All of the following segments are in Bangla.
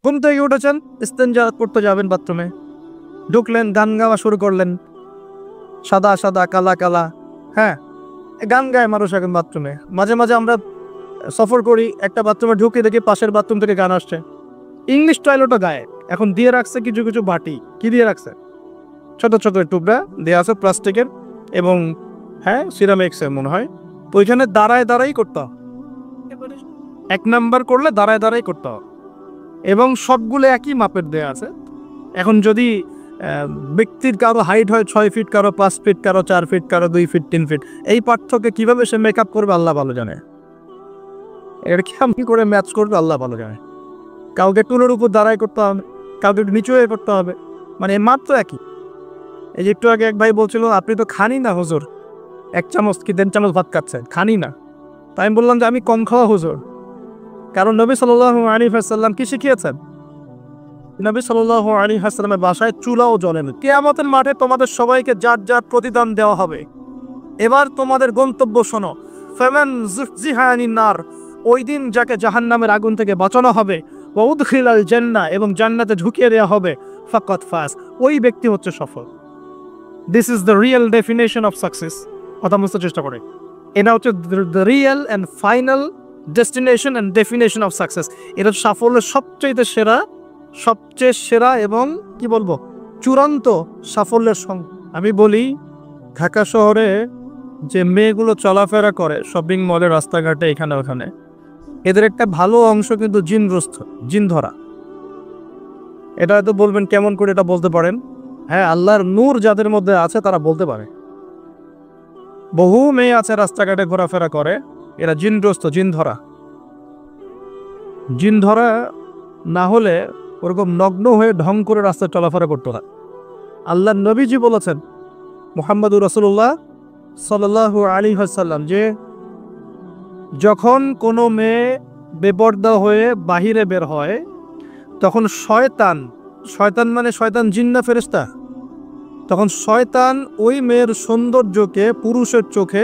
ঘুম থেকে উঠেছেন, ইস্তেঞ্জা করতে যাবেন বাথরুমে, ঢুকলেন, গান গাওয়া শুরু করলেন, সাদা সাদা কালা কালা, হ্যাঁ, গান গায় মানুষ এখন বাথরুমে। মাঝে মাঝে আমরা সফর করি, একটা বাথরুমে ঢুকে দেখি পাশের বাথরুম থেকে গান আসছে। ইংলিশ টয়লেটও গায়ে এখন দিয়ে রাখছে কিছু কিছু বাটি, কি দিয়ে রাখছে, ছোট ছোট টুকরা দেওয়া আছে প্লাস্টিকের এবং হ্যাঁ সিরামিক্সের মনে হয়। তো ওইখানে দাঁড়ায় দাঁড়াই করতে হবে, 1 নাম্বার করলে দাঁড়ায় দাঁড়াই করতে হবে এবং সবগুলো একই মাপের দেওয়া আছে। এখন যদি ব্যক্তির কারো হাইট হয় 6 ফিট, কারো 5 ফিট, কারো 4 ফিট, কারো 2 ফিট, 3 ফিট, এই পার্থক্যে কিভাবে সে মেকআপ করবে আল্লাহ ভালো জানে, এটা কি করে ম্যাচ করবে আল্লাহ ভালো জানে। কাউকে টুলের উপর দাঁড়ায় করতে হবে, কাউকে একটু নিচু হয়ে করতে হবে, মানে মাত্র একই। এই যে একটু আগে এক ভাই বলছিল আপনি তো খানি না হুজুর, 1 চামচ কি 1.5 চামচ ভাত খাচ্ছেন, খানি না। তাই আমি বললাম যে আমি কম খাওয়া হুজুর, কারণ নবী সাল্লাল্লাহু আলাইহি ওয়াসাল্লাম কি শিখিয়েছেন? নবী সাল্লাল্লাহু আলাইহি ওয়াসাল্লামের বাসায় চুলাও জ্বলে না। কিয়ামতের মাঠে তোমাদের সবাইকে যার যার প্রতিদান দেওয়া হবে। এবার তোমাদের গন্তব্য শোনো, ফামান যুহজিহা আনিন নার, ওই দিন যাকে জাহান্নামের আগুন থেকে বাঁচানো হবে, ওয়া উদখিলাল জান্নাহ, এবং জান্নাতে ঢুকিয়ে দেওয়া হবে, ফাকাত ফাজ, ওই ব্যক্তি হচ্ছে সফল। This is the real definition of success. কথা বুঝতে চেষ্টা করে, এটা হচ্ছে the real and final destination and definition of success. এটা সাফল্যের সবচেয়ে সেরা এবং কি বলবো চূড়ান্ত সাফল্যের সঙ্গে। আমি বলি ঢাকা শহরে যে মেয়েগুলো চলাফেরা করে শপিং মলে, রাস্তাঘাটে, এখানে ওখানে, এদের একটা ভালো অংশ কিন্তু জিনগ্রস্ত, জিন ধরা। এটা হয়তো বলবেন কেমন করে এটা বলতে পারেন? হ্যাঁ, আল্লাহর নূর যাদের মধ্যে আছে তারা বলতে পারে। বহু মেয়ে আছে রাস্তাঘাটে ঘোরাফেরা করে, এরা জিনগ্রস্ত, জিন ধরা। জিন ধরা না হলে ওরকম নগ্ন হয়ে ঢং করে রাস্তায় চলাফেরা করতে হয়। আল্লাহর নবীজি বলেছেন, মুহাম্মদুর রাসূলুল্লাহ সাল্লাল্লাহু আলাইহি ওয়াসাল্লাম, যে যখন কোনো মেয়ে বেপর্দা হয়ে বাহিরে বের হয় তখন শয়তান মানে শয়তান জিন না ফেরেশতা, তখন শয়তান ওই মেয়ের সৌন্দর্যকে পুরুষের চোখে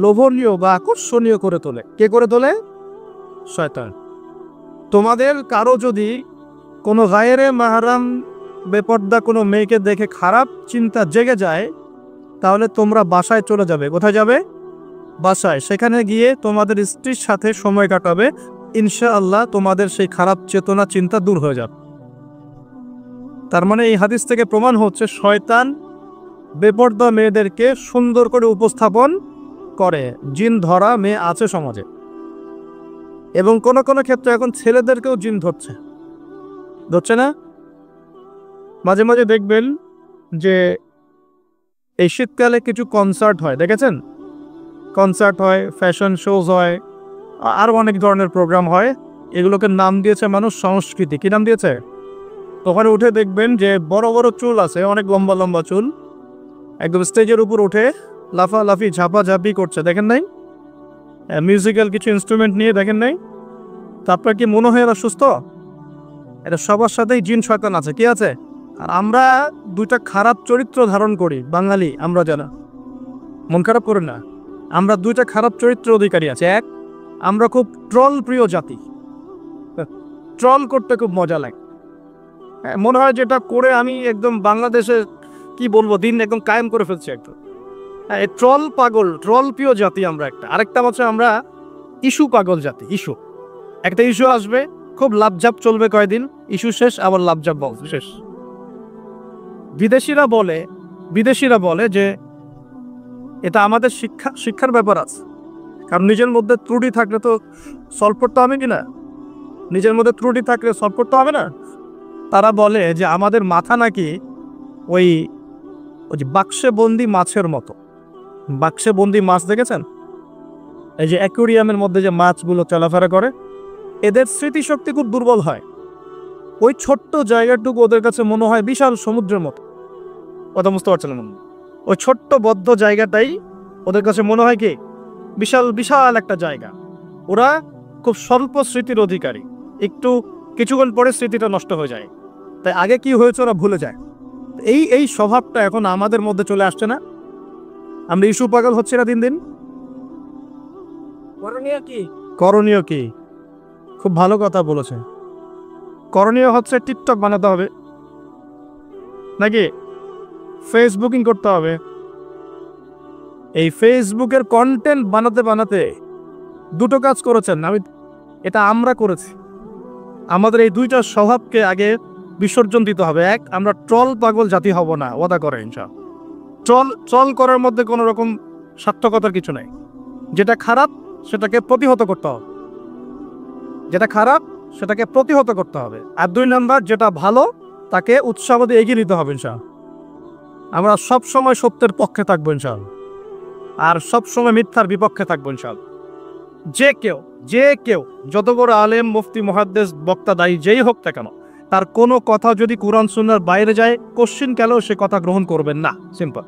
লোভনীয় বা আকর্ষণীয় করে তোলে। কে করে তোলে? শয়তান। তোমাদের কারো যদি কোনো গায়রে মাহরাম বেপর্দা কোনো মেয়েকে দেখে খারাপ চিন্তা জেগে যায়, তাহলে তোমরা বাসায় চলে যাবে। কোথায় যাবে? বাসায়। সেখানে গিয়ে তোমাদের স্ত্রীর সাথে সময় কাটাবে, ইনশাআল্লাহ তোমাদের সেই খারাপ চেতনা চিন্তা দূর হয়ে যাবে। তার মানে এই হাদিস থেকে প্রমাণ হচ্ছে শয়তান বেপর্দা মেয়েদেরকে সুন্দর করে উপস্থাপন করে। জিন ধরা মেয়ে আছে সমাজে, এবং কোন কোন ক্ষেত্রে এখন ছেলেদেরকেও জিন ধরছে না? মাঝে মাঝে দেখবেন যে এই শীতকালে কিছু কনসার্ট হয়, দেখেছেন? কনসার্ট হয়, ফ্যাশন শোজ হয়, আরও অনেক ধরনের প্রোগ্রাম হয়। এগুলোকে নাম দিয়েছে মানুষ সংস্কৃতি। কি নাম দিয়েছে? ওখানে উঠে দেখবেন যে বড় বড় চুল আছে, অনেক লম্বা লম্বা চুল, একদম স্টেজের উপর উঠে লাফালাফি ঝাপাঝাপি করছে, দেখেন নাই? মিউজিক্যাল কিছু ইনস্ট্রুমেন্ট নিয়ে, দেখেন নাই? তারপর কি মনে হয় এরা সুস্থ? এটা সবার সাথেই জিন শয়তান আছে। কি আছে? আর আমরা দুইটা খারাপ চরিত্র ধারণ করি, বাঙালি আমরা যারা, মন খারাপ করেন না, আমরা দুইটা খারাপ চরিত্র অধিকারী আছে। এক, আমরা খুব ট্রল প্রিয় জাতি, ট্রল করতে খুব মজা লাগে। মনে হয় যেটা করে আমি একদম বাংলাদেশে কি বলবো দিন একদম কায়েম করে ফেলছি একদম। এই ট্রল পাগল, ট্রল প্রিয় জাতি আমরা একটা। আরেকটা হচ্ছে আমরা ইস্যু পাগল জাতি। ইস্যু, একটা ইস্যু আসবে, খুব লাভঝাপ চলবে কয়েকদিন, ইস্যু শেষ, আবার লাভঝাপ শেষ। বিদেশিরা বলে যে এটা আমাদের শিক্ষার ব্যাপার আছে, কারণ নিজের মধ্যে ত্রুটি থাকলে তো সলভ করতে হবে কিনা, নিজের মধ্যে ত্রুটি থাকলে সলভ করতে হবে না। তারা বলে যে আমাদের মাথা নাকি ওই যে বাক্সে বন্দি মাছের মতো। বাক্সে বন্দি মাছ দেখেছেন? এই যে অ্যাকুরিয়ামের মধ্যে যে মাছগুলো চলাফেরা করে, এদের স্মৃতিশক্তি খুব দুর্বল হয়। ওই ছোট্ট জায়গাটুকু ওদের কাছে মনে হয় বিশাল সমুদ্রের মতো। কথা বুঝতে পারছেন? ওই ছোট্ট বদ্ধ জায়গাটাই ওদের কাছে মনে হয় কি বিশাল বিশাল একটা জায়গা। ওরা খুব স্বল্প স্মৃতির অধিকারী, একটু কিছুক্ষণ পরে স্মৃতিটা নষ্ট হয়ে যায়, তাই আগে কি হয়েছে ওরা ভুলে যায়। এই স্বভাবটা এখন আমাদের মধ্যে চলে আসছে না? আমরা ইস্যু পাগল হচ্ছে না দিন দিন। করণীয় কি? খুব ভালো কথা বলেছে। করণীয় হচ্ছে টিকটক বানাতে হবে, নাকি ফেসবুকিং করতে হবে। এই ফেসবুকের কন্টেন্ট বানাতে বানাতে দুটো কাজ করেছেন, এটা আমরা করেছি। আমাদের এই দুইটা স্বভাবকে আগে বিসর্জন দিতে হবে। এক, আমরা ট্রল পাগল জাতি হব না, ওয়াদা করে ইনশাআল্লাহ। ট্রল করার মধ্যে কোনো রকম সার্থকতার কিছু নাই। যেটা খারাপ সেটাকে প্রতিহত করতে হবে, যেটা খারাপ সেটাকে প্রতিহত করতে হবে। আর 2 নাম্বার, যেটা ভালো তাকে উৎসাহ দিয়ে এগিয়ে নিতে হবে ইনশাআল্লাহ। আমরা সবসময় সত্যের পক্ষে থাকবো ইনশাআল্লাহ, আর সবসময় মিথ্যার বিপক্ষে থাকবো ইনশাআল্লাহ। যে কেউ যত বড় আলেম, মুফতি, মুহাদ্দিস, বক্তা, দায়ী যেই হোক না কেন, তার কোনো কথা যদি কোরআন সুন্নাহর বাইরে যায়, কোশ্চিন কালেও সে কথা গ্রহণ করবেন না। সিম্পল।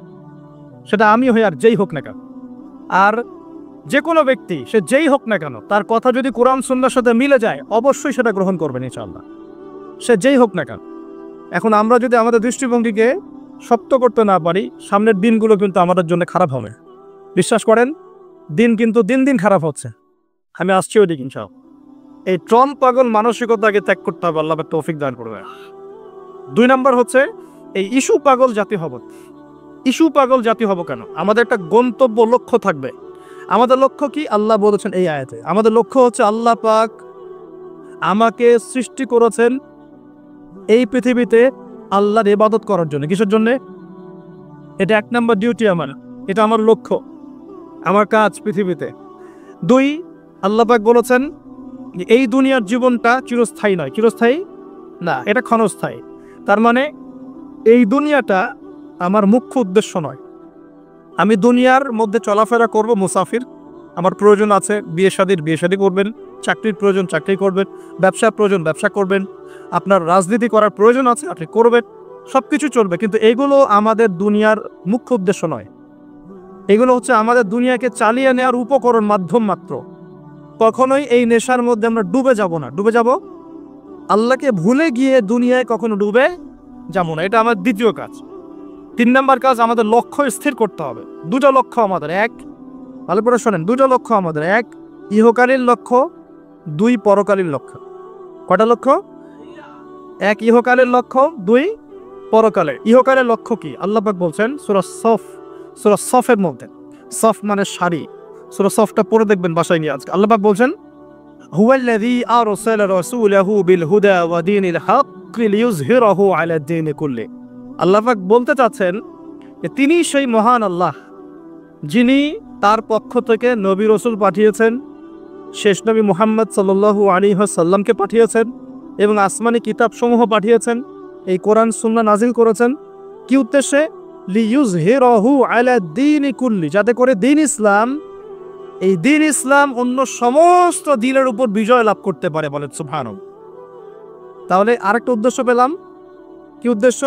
সেটা আমি হই আর যেই হোক না কেন। আর যে কোনো ব্যক্তি, সে যেই হোক না কেন, তার কথা যদি কোরআন সুন্নাহর সাথে মিলে যায়, অবশ্যই সেটা গ্রহণ করবেন ইনশাআল্লাহ, সে যেই হোক না কেন। এখন আমরা যদি আমাদের দৃষ্টিভঙ্গিকে শক্ত করতে না পারি, সামনের দিনগুলো কিন্তু আমাদের জন্য খারাপ হবে। বিশ্বাস করেন, দিন কিন্তু দিন দিন খারাপ হচ্ছে। আমি আসছি ওইদিকে ইনশাআল্লাহ। এই ট্রল পাগল মানসিকতাকে ত্যাগ করতে হবে, আল্লাহ তৌফিক দান করবে। 2 নাম্বার হচ্ছে এই ইস্যু পাগল জাতি হব। ইস্যু পাগল জাতি হব কেন? আমাদের একটা গন্তব্য, লক্ষ্য থাকবে। আমাদের লক্ষ্য কি? আল্লাহ বলেছেন এই আয়াতে, আমাদের লক্ষ্য হচ্ছে আল্লাহ পাক আমাকে সৃষ্টি করেছেন এই পৃথিবীতে আল্লাহর ইবাদত করার জন্য। কিসের জন্য? এটা 1 নাম্বার ডিউটি আমার, এটা আমার লক্ষ্য, আমার কাজ পৃথিবীতে। 2, আল্লাহ পাক বলেছেন এই দুনিয়ার জীবনটা চিরস্থায়ী নয়। চিরস্থায়ী না, এটা ক্ষণস্থায়ী। তার মানে এই দুনিয়াটা আমার মুখ্য উদ্দেশ্য নয়। আমি দুনিয়ার মধ্যে চলাফেরা করব, মুসাফির। আমার প্রয়োজন আছে বিয়ে শাদী করবেন, চাকরির প্রয়োজন চাকরি করবেন, ব্যবসার প্রয়োজন ব্যবসা করবেন, আপনার রাজনীতি করার প্রয়োজন আছে আপনি করবেন, সব কিছু চলবে। কিন্তু এগুলো আমাদের দুনিয়ার মুখ্য উদ্দেশ্য নয়। এগুলো হচ্ছে আমাদের দুনিয়াকে চালিয়ে নেওয়ার উপকরণ, মাধ্যম মাত্র। কখনোই এই নেশার মধ্যে আমরা ডুবে যাব না। ডুবে যাব, আল্লাহকে ভুলে গিয়ে দুনিয়ায় কখনো ডুবে যাব না। এটা আমার দ্বিতীয় কাজ। 3 নাম্বার কাজ, আমাদের লক্ষ্য স্থির করতে হবে। 2টা লক্ষ্য আমাদের। এক, ভালো করে শোনেন, 2টা লক্ষ্য আমাদের। 1, ইহকালীন লক্ষ্য। 2, পরকালীন লক্ষ্য। কয়টা লক্ষ্য? 1, ইহকালের লক্ষ্য। 2, পরকালে। ইহকালের লক্ষ্য কি? আল্লাহ পাক বলছেন সূরা সফের মধ্যে, সফ মানে সারি, সূরা সফটা পড়ে দেখবেন বাসায় নিয়ে আজকে। আল্লাহ পাক বলছেন হুয়াল্লাযী আরসালা রাসূলাহু বিল হুদা ওয়া দীনিল হক লিইয়ুযহিরাহু আলা দ্বীনি কুল্লি। আল্লাহ পাক বলতে চাচ্ছেন যে তিনি সেই মহান আল্লাহ, যিনি তার পক্ষ থেকে নবী রাসূল পাঠিয়েছেন, শেষ নবী মুহাম্মদ সাল্লাল্লাহু আলাইহি ওয়াসাল্লামকে পাঠিয়েছেন, এবং আসমানি কিতাবসমূহ পাঠিয়েছেন, এই কোরআন সুন্নাহ নাজিল করেছেন। কি উদ্দেশ্যে? লিইয়ুযহিরাহু আলা দ্বীনি কুল্লি, যাতে করে দ্বীন ইসলাম, এই দ্বীন ইসলাম অন্য সমস্ত দ্বীনের উপর বিজয় লাভ করতে পারে। বলেন সুবহানাল্লাহ। তাহলে আরেকটা উদ্দেশ্য পেলাম। কি উদ্দেশ্য?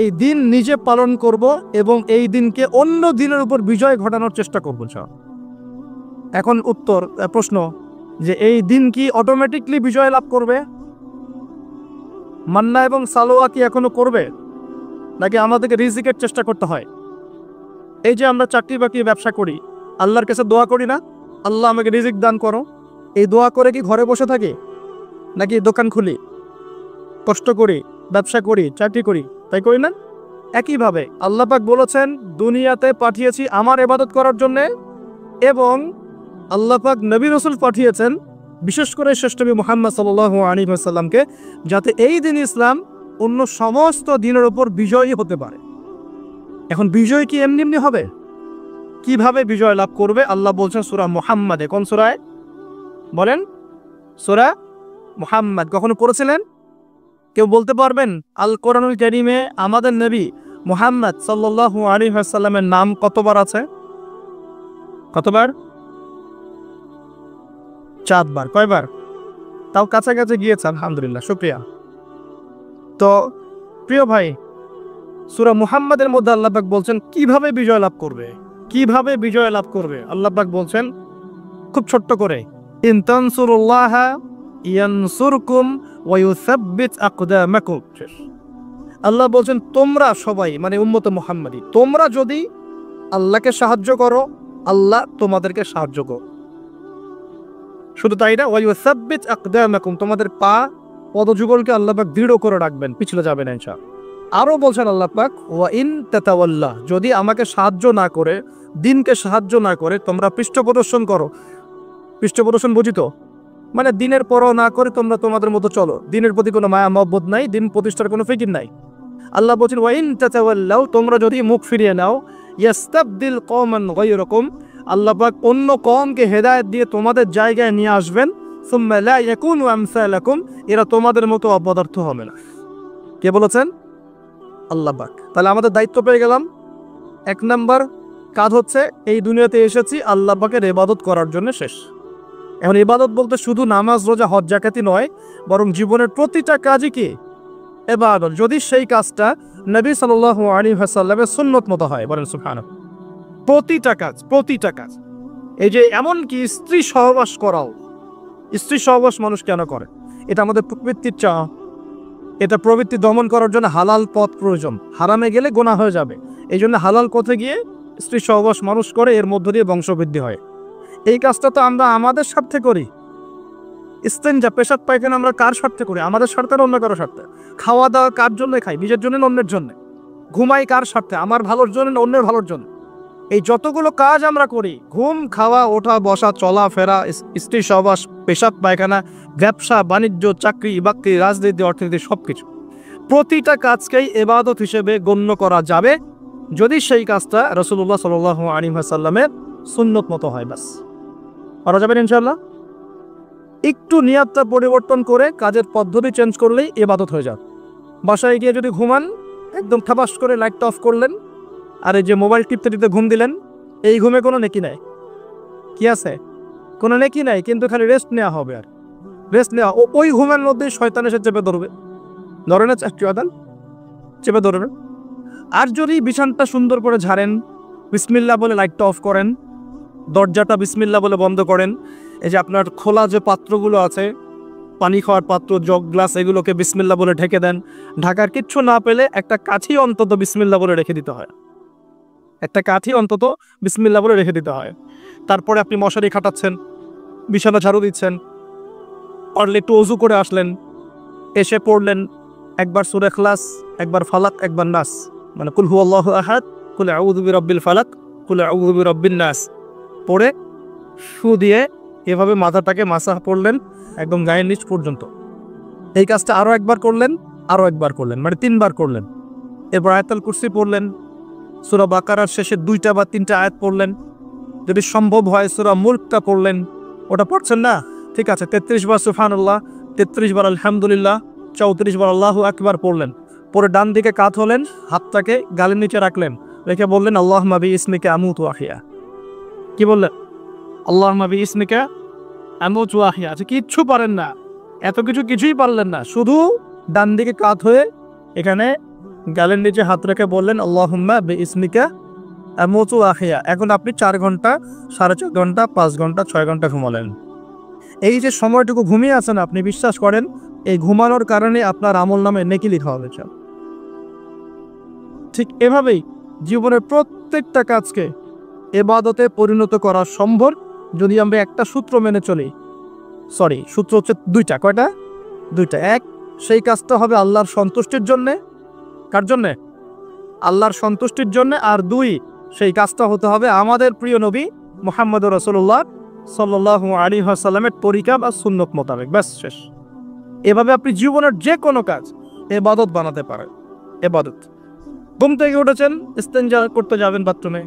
এই দিন নিজে পালন করব এবং এই দিনকে অন্য দিনের উপর বিজয় ঘটানোর চেষ্টা করব। এখন প্রশ্ন, যে এই দিন কি অটোমেটিকলি বিজয় লাভ করবে? মান্না এবং সালোয়া কি এখনো করবে, নাকি আমাদেরকে রিজিকের চেষ্টা করতে হয়? এই যে আমরা চাকরি বাকরি ব্যবসা করি, আল্লাহর কাছে দোয়া করি না, আল্লাহ আমাকে রিজিক দান করো। এই দোয়া করে কি ঘরে বসে থাকি, নাকি দোকান খুলি, কষ্ট করি, ব্যবসা করি, চাকরি করি? তাই করি না? একইভাবে আল্লাহ পাক বলেছেন দুনিয়াতে পাঠিয়েছি আমার ইবাদত করার জন্য, এবং আল্লাহ পাক নবী রাসূল পাঠিয়েছেন, বিশেষ করে শ্রেষ্ঠ নবী মুহাম্মদ সাল্লাল্লাহু আলাইহি ওয়াসাল্লামকে, যাতে এই দিন ইসলাম অন্য সমস্ত দিনের উপর বিজয়ী হতে পারে। এখন বিজয় কি এমনি এমনি হবে? কিভাবে বিজয় লাভ করবে? আল্লাহ বলছেন সূরা মুহাম্মাদে। কোন সূরায় বলেন? সূরা মুহাম্মাদ। কখনো পড়েছিলেন? কেউ বলতে পারবেন আল কোরআনুল কারীমে আমাদের নবী মুহাম্মদ সাল্লাল্লাহু আলাইহি ওয়াসাল্লামের নাম কতবার আছে? কতবার? 4 বার। কয়বার? তাও কাছাকাছি গিয়েছে, আলহামদুলিল্লাহ, শুকরিয়া। তো প্রিয় ভাই, সূরা মুহাম্মাদের মধ্যে আল্লাহ পাক বলছেন কিভাবে বিজয় লাভ করবে। কিভাবে বিজয় লাভ করবে আল্লাহ পাক বলছেন খুব ছোট্ট করে, ইন তানসুরুল্লাহা ইয়ানসুরকুম ওয়া ইউসাব্বিত আকদামাকুম। আল্লাহ বলছেন তোমরা সবাই, মানে উম্মতে মুহাম্মাদি, তোমরা যদি আল্লাহকে সাহায্য করো, আল্লাহ তোমাদেরকে সাহায্য করো। শুধু তাই না, ওয়া ইউসাব্বিত আকদামাকুম, তোমাদের পা পদযুগলকে আল্লাহ পাক দৃঢ় করে রাখবেন, পিছলে যাবে না ইনশাআল্লাহ। আরও বলছেন আল্লাহ পাক, ওয়া ইন তাতাওয়াল্লা, যদি আমাকে সাহায্য না করে, দিনকে সাহায্য না করে তোমরা পৃষ্ঠ প্রদর্শন করো। পৃষ্ঠ প্রদর্শন বুঝি তো, মানে দিনের পরও না করে তোমরা তোমাদের মতো চলো, দিনের প্রতি কোনো মায়া মহব্বত নাই, দিন প্রতিষ্ঠার কোনো ফিকির নাই। আল্লাহ বলছেন ওয়া ইন তাতাওয়াল্লাও, তোমরা যদি মুখ ফিরিয়ে নাও, ইয়াস্তাবদিল কওমান গায়রাকুম, আল্লাহ পাক অন্য কওমকে হেদায়েত দিয়ে তোমাদের জায়গায় নিয়ে আসবেন। সুম্মা লা ইয়াকুনু আমসালাকুম, এরা তোমাদের মতো অপদার্থ হবে না। কে বলেছেন? আল্লাহ পাক। তাহলে আমাদের দায়িত্ব পেয়ে গেলাম। এক নাম্বার কাজ হচ্ছে এই দুনিয়াতে এসেছি আল্লাহ পাকের ইবাদত করার জন্য, শেষ। এখন ইবাদত বলতে শুধু নামাজ, রোজা, হজ, যাকাতি নয়, বরং জীবনের প্রতিটা কাজই কি ইবাদত, যদি সেই কাজটা নবী সাল্লাল্লাহু আলাইহি ওয়াসাল্লামের সুন্নত মতো হয়। বলেন সুবহানাল্লাহ। প্রতিটা কাজ। এই যে এমনকি স্ত্রী সহবাস করাও, স্ত্রী সহবাস মানুষ কেন করে? এটা আমাদের প্রবৃত্তির চাওয়া। এটা প্রবৃত্তি দমন করার জন্য হালাল পথ প্রয়োজন, হারামে গেলে গুনাহ হয়ে যাবে। এই জন্য হালাল পথে গিয়ে স্ত্রী সহবাস মানুষ করে, এর মধ্য দিয়ে বংশবৃদ্ধি হয়। এই কাজটা তো আমরা আমাদের স্বার্থে করি। ইস্তেঞ্জা, পেশাব পায়খানা আমরা কার স্বার্থে করি? আমাদের স্বার্থে না অন্য কারো স্বার্থে? খাওয়া দাওয়া কার জন্য খাই? নিজের জন্য না অন্যের জন্য? ঘুমাই কার স্বার্থে? আমার ভালোর জন্য না অন্যের ভালোর জন্য? এই যতগুলো কাজ আমরা করি, ঘুম, খাওয়া, ওঠা, বসা, চলাফেরা, স্ত্রী সহবাস, পেশাব পায়খানা, ব্যবসা বাণিজ্য, চাকরি বাকরি, রাজনীতি, অর্থনীতি, সবকিছু, প্রতিটা কাজকেই ইবাদত হিসেবে গণ্য করা যাবে যদি সেই কাজটা রাসূলুল্লাহ সাল্লাল্লাহু আলাইহি ওয়াসাল্লামের সুন্নত মতো হয়। বাস, করা যাবে ইনশাআল্লাহ। একটু নিয়াতটা পরিবর্তন করে কাজের পদ্ধতি চেঞ্জ করলেই ইবাদত হয়ে যাবে। বাসায় গিয়ে যদি ঘুমান, একদম ঠাবাস করে লাইটটা অফ করলেন, আর এই যে মোবাইল টিপতে টিপতে ঘুম দিলেন, এই ঘুমে কোনো নেকি নাই। কি আছে? কোনো নেকি নাই, কিন্তু খালি রেস্ট নেওয়া হবে। আর রেস্ট নেওয়া, ওই ঘুমের মধ্যেই শয়তান এসে চেপে ধরবে, ধরে না চেপে ধরবে। আর যদি বিছানটা সুন্দর করে ঝাড়েন, বিসমিল্লাহ বলে লাইটটা অফ করেন, দরজাটা বিসমিল্লাহ বলে বন্ধ করেন, এই যে আপনার খোলা যে পাত্রগুলো আছে, পানি খাওয়ার পাত্র, জগ, গ্লাস, এগুলোকে বিসমিল্লাহ বলে ঢেকে দেন। ঢাকার কিচ্ছু না পেলে একটা কাঠি অন্তত বিসমিল্লাহ বলে রেখে দিতে হয়। একটা কাঠি অন্তত বিসমিল্লাহ বলে রেখে দিতে হয়। তারপরে আপনি মশারি খাটাচ্ছেন, বিছানা ঝাড়ু দিচ্ছেন, পারলে একটু অজু করে আসলেন, এসে পড়লেন একবার সূরা ইখলাস, একবার ফালাক, একবার নাস, মানে কুল হুয়াল্লাহু আহাদ, কুল আউযু বিরাব্বিল ফালাক, কুল আউযু বিরাব্বিন নাস পড়ে শু দিয়ে এভাবে মাথাটাকে মাসাহ করলেন একদম গায়ের নিচ পর্যন্ত। এই কাজটা আরও একবার করলেন, মানে 3 বার করলেন। এরপর আয়াতুল কুরসি পড়লেন, সূরা বাকারার শেষে 2টা বা 3টা আয়াত পড়লেন, যদি সম্ভব হয় সূরা মুলকটা পড়লেন। ওটা পড়ছেন না? ঠিক আছে, 33 বার সুবহানাল্লাহ, 33 বার আলহামদুলিল্লাহ, 34 বার আল্লাহু আকবার পড়লেন। পরে ডান দিকে কাত হলেন, হাতটাকে গালের নিচে রাখলেন, রেখে বললেন আল্লাহুম্মা বিইসমিকা আমুতু ওয়া আহইয়া। কি বললেন? আল্লাহুম্মা বিইসমিকা আমুতু ওয়া আহইয়া। আচ্ছা, কিচ্ছু পারেন না, এত কিছুই পারলেন না, শুধু ডান দিকে কাত হয়ে এখানে গালের নিচে হাত রেখে বললেন আল্লাহুম্মা বিইসমিকা আমুতু ওয়া আহইয়া। এখন আপনি 4 ঘন্টা, 4.5 ঘন্টা, 5 ঘন্টা, 6 ঘন্টা ঘুমালেন। এই যে সময়টুকু ঘুমিয়ে আছেন, আপনি বিশ্বাস করেন এই ঘুমানোর কারণে আপনার আমল নামে নেকি লেখা হবে। ঠিক এভাবেই জীবনের প্রত্যেকটা কাজকে ইবাদতে পরিণত করা সম্ভব যদি আমরা একটা সূত্র মেনে চলি। সূত্র হচ্ছে 2টা। কয়টা? 2টা। এক, সেই কাজটা হবে আল্লাহর সন্তুষ্টির জন্যে। কার জন্যে? আল্লাহর সন্তুষ্টির জন্যে। আর 2, সেই কাজটা হতে হবে আমাদের প্রিয় নবী মুহাম্মদ রাসূলুল্লাহ সাল্লাল্লাহু আলাইহি ওয়াসাল্লামের তরিকা বা সুন্নত মোতাবেক। ব্যাস, শেষ। এভাবে আপনি জীবনের যে কোনো কাজ ইবাদত বানাতে পারেন। ইবাদত। ঘুম থেকে উঠেছেন, ইস্তেঞ্জা করতে যাবেন বাথরুমে,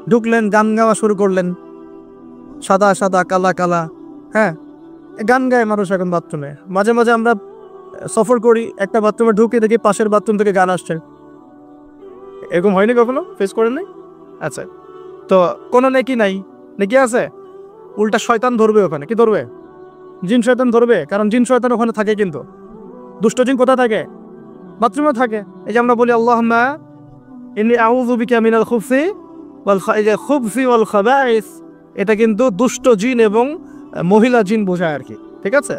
ঢুকলেন, গান গাওয়া শুরু করলেন, সাদা সাদা কালা কালা, হ্যাঁ, গান গায় মানুষ এখন বাথরুমে। মাঝে মাঝে আমরা সফর করি, একটা বাথরুমে ঢুকে দেখি পাশের বাথরুম থেকে গান আসছে। এরকম হয়নি কখনো? ফেস করেন নাই? আচ্ছা, তো কোনো নেকি নাই? নেকি আছে? উল্টা শয়তান ধরবে ওখানে। কি ধরবে? জিন শয়তান ধরবে। কারণ জিন শয়তান ওখানে থাকে, কিন্তু দুষ্ট জিন কোথায় থাকে? বাথরুমে থাকে। এই যে আমরা বলি আল্লাহুম্মা ইন্নী আউযু বিকা মিনাল খুবসি ওয়াল খাবাইস, এটা কিন্তু দুষ্ট জিন এবং মহিলা জিন বোঝায় আর কি। ঠিক আছে,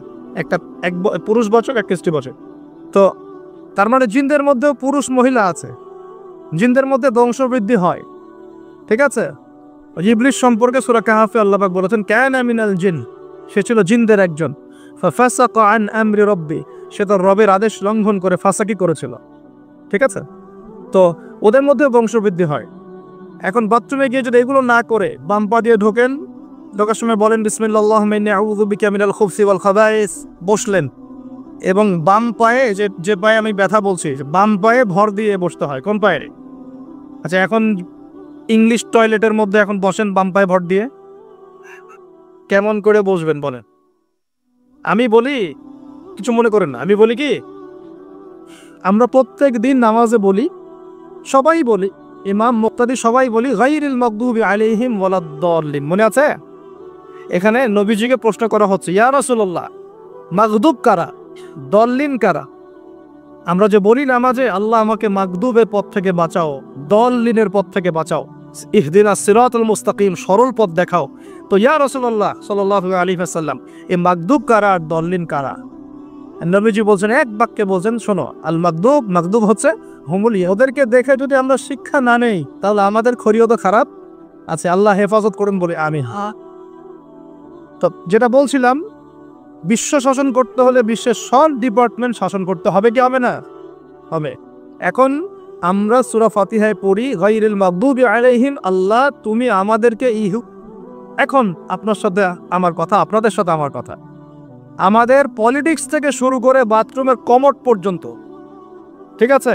এক পুরুষবাচক, এক স্ত্রীবাচক। তো তার মানে জিনদের মধ্যেও পুরুষ মহিলা আছে, জিনদের মধ্যে বংশবৃদ্ধি হয়। ঠিক আছে, ইবলিস সম্পর্কে সূরা কাহফে আল্লাহ পাক বলেছেন কানা মিনাল জিন, সে ছিল জিনদের একজন। ফাফাসাকা আন আমরি রাব্বি, সে তার রবের আদেশ লঙ্ঘন করে ফাঁসাকি করেছিল। ঠিক আছে, তো ওদের মধ্যে বংশবৃদ্ধি হয়। এখন বাথরুমে গিয়ে যদি এগুলো না করে বাম পা দিয়ে ঢোকেন, ঢোকার সময় বলেন বিসমিল্লাহিররহমানিররহিম ইন্নী আউযু বিকা মিনাল খুবসি ওয়াল খাবাইস, বসলেন এবং বাম পায়ে যে পায়ে আমি ব্যথা বলছি বাম পায়ে ভর দিয়ে বসতে হয়। কোন পায়ে? আচ্ছা, এখন ইংলিশ টয়লেটের মধ্যে এখন বসেন বাম পায়ে ভর দিয়ে, কেমন করে বসবেন বলেন? আমি বলি, কিছু মনে করেন না, আমি বলি কি, আমরা প্রত্যেক দিন নামাজে বলি, সবাই বলি, ইমাম মুক্তাদি সবাই বলি গায়রিল মাগদুবি আলাইহিম ওয়ালাদ-দাল্লিন। মনে আছে? এখানে নবীজিকে প্রশ্ন করা হচ্ছে, ইয়া রাসূলুল্লাহ, মাগদুব কারা, দল্লিন কারা? আমরা যে বলি নামাজে, আল্লাহ আমাকে মাগদুবের পথ থেকে বাঁচাও, দল্লিনের পথ থেকে বাঁচাও, ইহদিনাস সিরাতাল মুস্তাকিম, সরল পথ দেখাও। তো ইয়া রাসূলুল্লাহ সাল্লাল্লাহু আলাইহি ওয়াসাল্লাম, এই মাগদুব কারা আর দল্লিন কারা? নবীজি বলছেন, এক বাক্যে বলছেন, শোনো, আল মাগদুব হচ্ছে হুমুল ইহুদ। ওদেরকে দেখে যদি আমরা শিক্ষা না নেই তাহলে আমাদের খরিয়ত খারাপ আছে। আল্লাহ হেফাজত করুন বলে আমি। তো যেটা বলছিলাম, বিশ্ব শাসন করতে হলে বিশ্বের সব ডিপার্টমেন্ট শাসন করতে হবে কি হবে না? হবে। এখন আমরা সূরা ফাতিহায় পড়ি গায়রিল মাগদুবি আলাইহিম, আল্লাহ তুমি আমাদেরকে এখন আপনার সাথে আমার কথা, আপনাদের সাথে আমার কথা, আমাদের পলিটিক্স থেকে শুরু করে বাথরুমের কমোড পর্যন্ত, ঠিক আছে,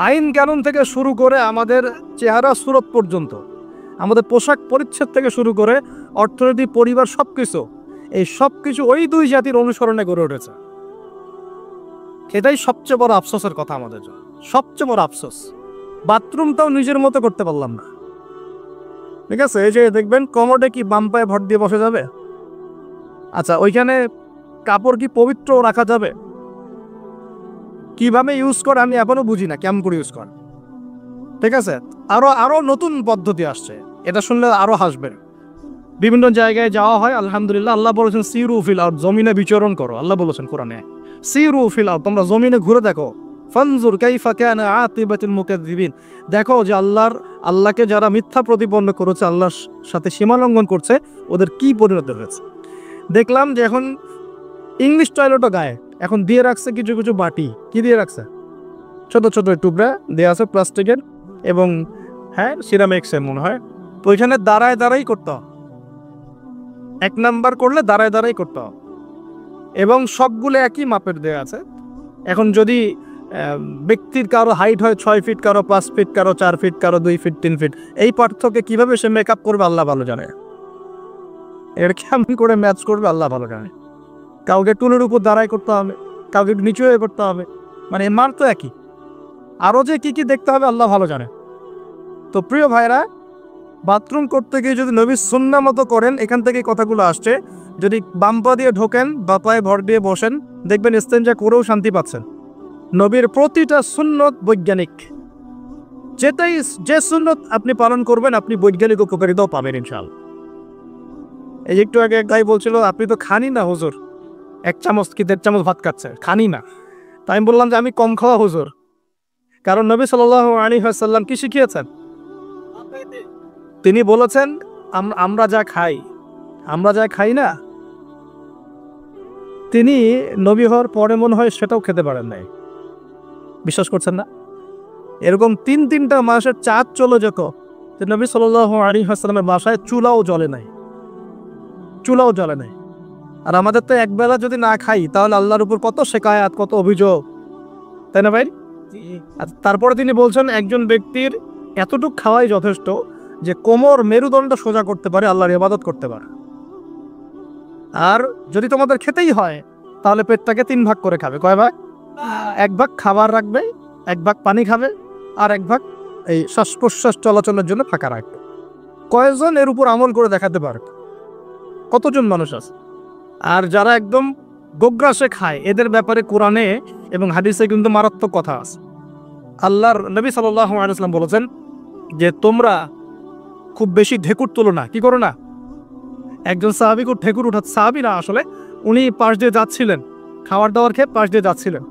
আইন কানুন থেকে শুরু করে আমাদের চেহারা সুরত পর্যন্ত, আমাদের পোশাক পরিচ্ছদ থেকে শুরু করে অর্থনীতি, পরিবার, সবকিছু, এই সবকিছু ওই দুই জাতির অনুসরণে গড়ে উঠেছে। এটাই সবচেয়ে বড় আফসোসের কথা আমাদের জন্য, সবচেয়ে বড় আফসোস। বাথরুমটাও নিজের মতো করতে পারলাম না। ঠিক আছে, এই যে দেখবেন কমোডে কি বাম পায়ে ভর দিয়ে বসে যাবে? আচ্ছা, ওইখানে কাপড় কি পবিত্র রাখা যাবে? কিভাবে ইউজ করে আমি এখনো বুঝি না, কেমন করে ইউজ করে। ঠিক আছে, আরো নতুন পদ্ধতি আসছে, এটা শুনলে আরো হাসবেন। বিভিন্ন জায়গায় যাওয়া হয়, আলহামদুলিল্লাহ, আল্লাহ বলেছেন সিরু ফিল আরদ, জমিনে বিচরণ করো। আল্লাহ বলেছেন কোরআনে সিরু ফিল আরদ, তোমরা জমিনে ঘুরে দেখো, ফানজুর কাইফা কানা আকিবাতুল মুকাজ্জিবিন, দেখো যে আল্লাহকে যারা মিথ্যা প্রতিপন্ন করেছে, আল্লাহর সাথে সীমা লঙ্ঘন করছে, ওদের কি পরিণতি হয়েছে। দেখলাম যে এখন ইংলিশ টয়লেটও গায়ে এখন দিয়ে রাখছে কিছু কিছু বাটি, কি দিয়ে রাখছে, ছোট ছোট টুকরা দেওয়া আছে প্লাস্টিকের এবং হ্যাঁ সিরামিক্সের মনে হয়। তো ওইখানে দাঁড়ায় দাঁড়াই করতে হবে, 1 নাম্বার করলে দাঁড়ায় দাঁড়াই করতে হবে এবং সবগুলো একই মাপের দেওয়া আছে। এখন যদি ব্যক্তির কারো হাইট হয় 6 ফিট, কারো 5 ফিট, কারো 4 ফিট, কারো 2 ফিট, 3 ফিট, এই পার্থক্যে কিভাবে সে মেকআপ করবে আল্লাহ ভালো জানে, এর কেমন করে ম্যাচ করবে আল্লাহ ভালো জানে। কাউকে টুলের উপর দাঁড়াই করতে হবে, কাউকে নিচু হয়ে করতে হবে, মানে মান তো একই। আরও যে কি কি দেখতে হবে আল্লাহ ভালো জানে। তো প্রিয় ভাইরা, বাথরুম করতে গিয়ে যদি নবীর সুন্নাহ মতো করেন, এখান থেকে কথাগুলো আসছে, যদি বাম পা দিয়ে ঢোকেন, বা পায়ে ভর দিয়ে বসেন, দেখবেন ইস্তেঞ্জা করেও শান্তি পাচ্ছেন। নবীর প্রতিটা সুন্নত বৈজ্ঞানিক, যে সুন্নত আপনি পালন করবেন আপনি বৈজ্ঞানিক উপকারিতাও পাবেন ইনশাআল্লাহ। এই একটু আগে এক ভাই বলছিল, আপনি তো খানি না হুজুর, 1 চামচ কি 1.5 চামচ ভাত খাচ্ছে, খানি না। তাই আমি বললাম যে আমি কম খাওয়া হুজুর, কারণ নবী সাল্লাল্লাহু আলাইহি ওয়াসাল্লাম কি শিখিয়েছেন? তিনি বলেছেন আমরা যা খাই না, তিনি নবী হওয়ার পরে মনে হয় সেটাও খেতে পারেন নাই। বিশ্বাস করছেন না? এরকম 3-3টা মাসের চাঁদ চলে যেত যে নবী সাল্লাল্লাহু আলাইহি ওয়াসাল্লামের বাসায় চুলাও জ্বলে নাই। আর আমাদের তো একবেলা যদি না খাই তাহলে আল্লাহর উপর কত শিকায়াত, কত অভিযোগ, তাই না ভাই? আর তারপরে তিনি বলছেন একজন ব্যক্তির এতটুকু খাওয়াই যথেষ্ট যে কোমর মেরুদণ্ড সোজা করতে পারে, আল্লাহর ইবাদত করতে পারে। আর যদি তোমাদের খেতেই হয় তাহলে পেটটাকে 3 ভাগ করে খাবে। কয় ভাগ? 1 ভাগ খাবার রাখবে, 1 ভাগ পানি খাবে, আর 1 ভাগ এই শ্বাস প্রশ্বাস চলাচলের জন্য ফাঁকা রাখবে। কয়জন এর উপর আমল করে দেখাতে পারে? কতজন মানুষ আছে? আর যারা একদম গোগ্রাসে খায়, এদের ব্যাপারে কোরআনে এবং হাদিসে কিন্তু মারাত্মক কথা আছে। আল্লাহর নবী সাল্লাল্লাহু আলাইহি ওয়াসাল্লাম বলেছেন যে তোমরা খুব বেশি ঢেকুর তোলো না। কি করো না? একজন সাহাবী খুব ঢেকুর উঠাচ্ছে, সাহাবী না আসলে, উনি পাশ দিয়ে যাচ্ছিলেন, খাবার দাবার খেয়ে পাশ দিয়ে যাচ্ছিলেন।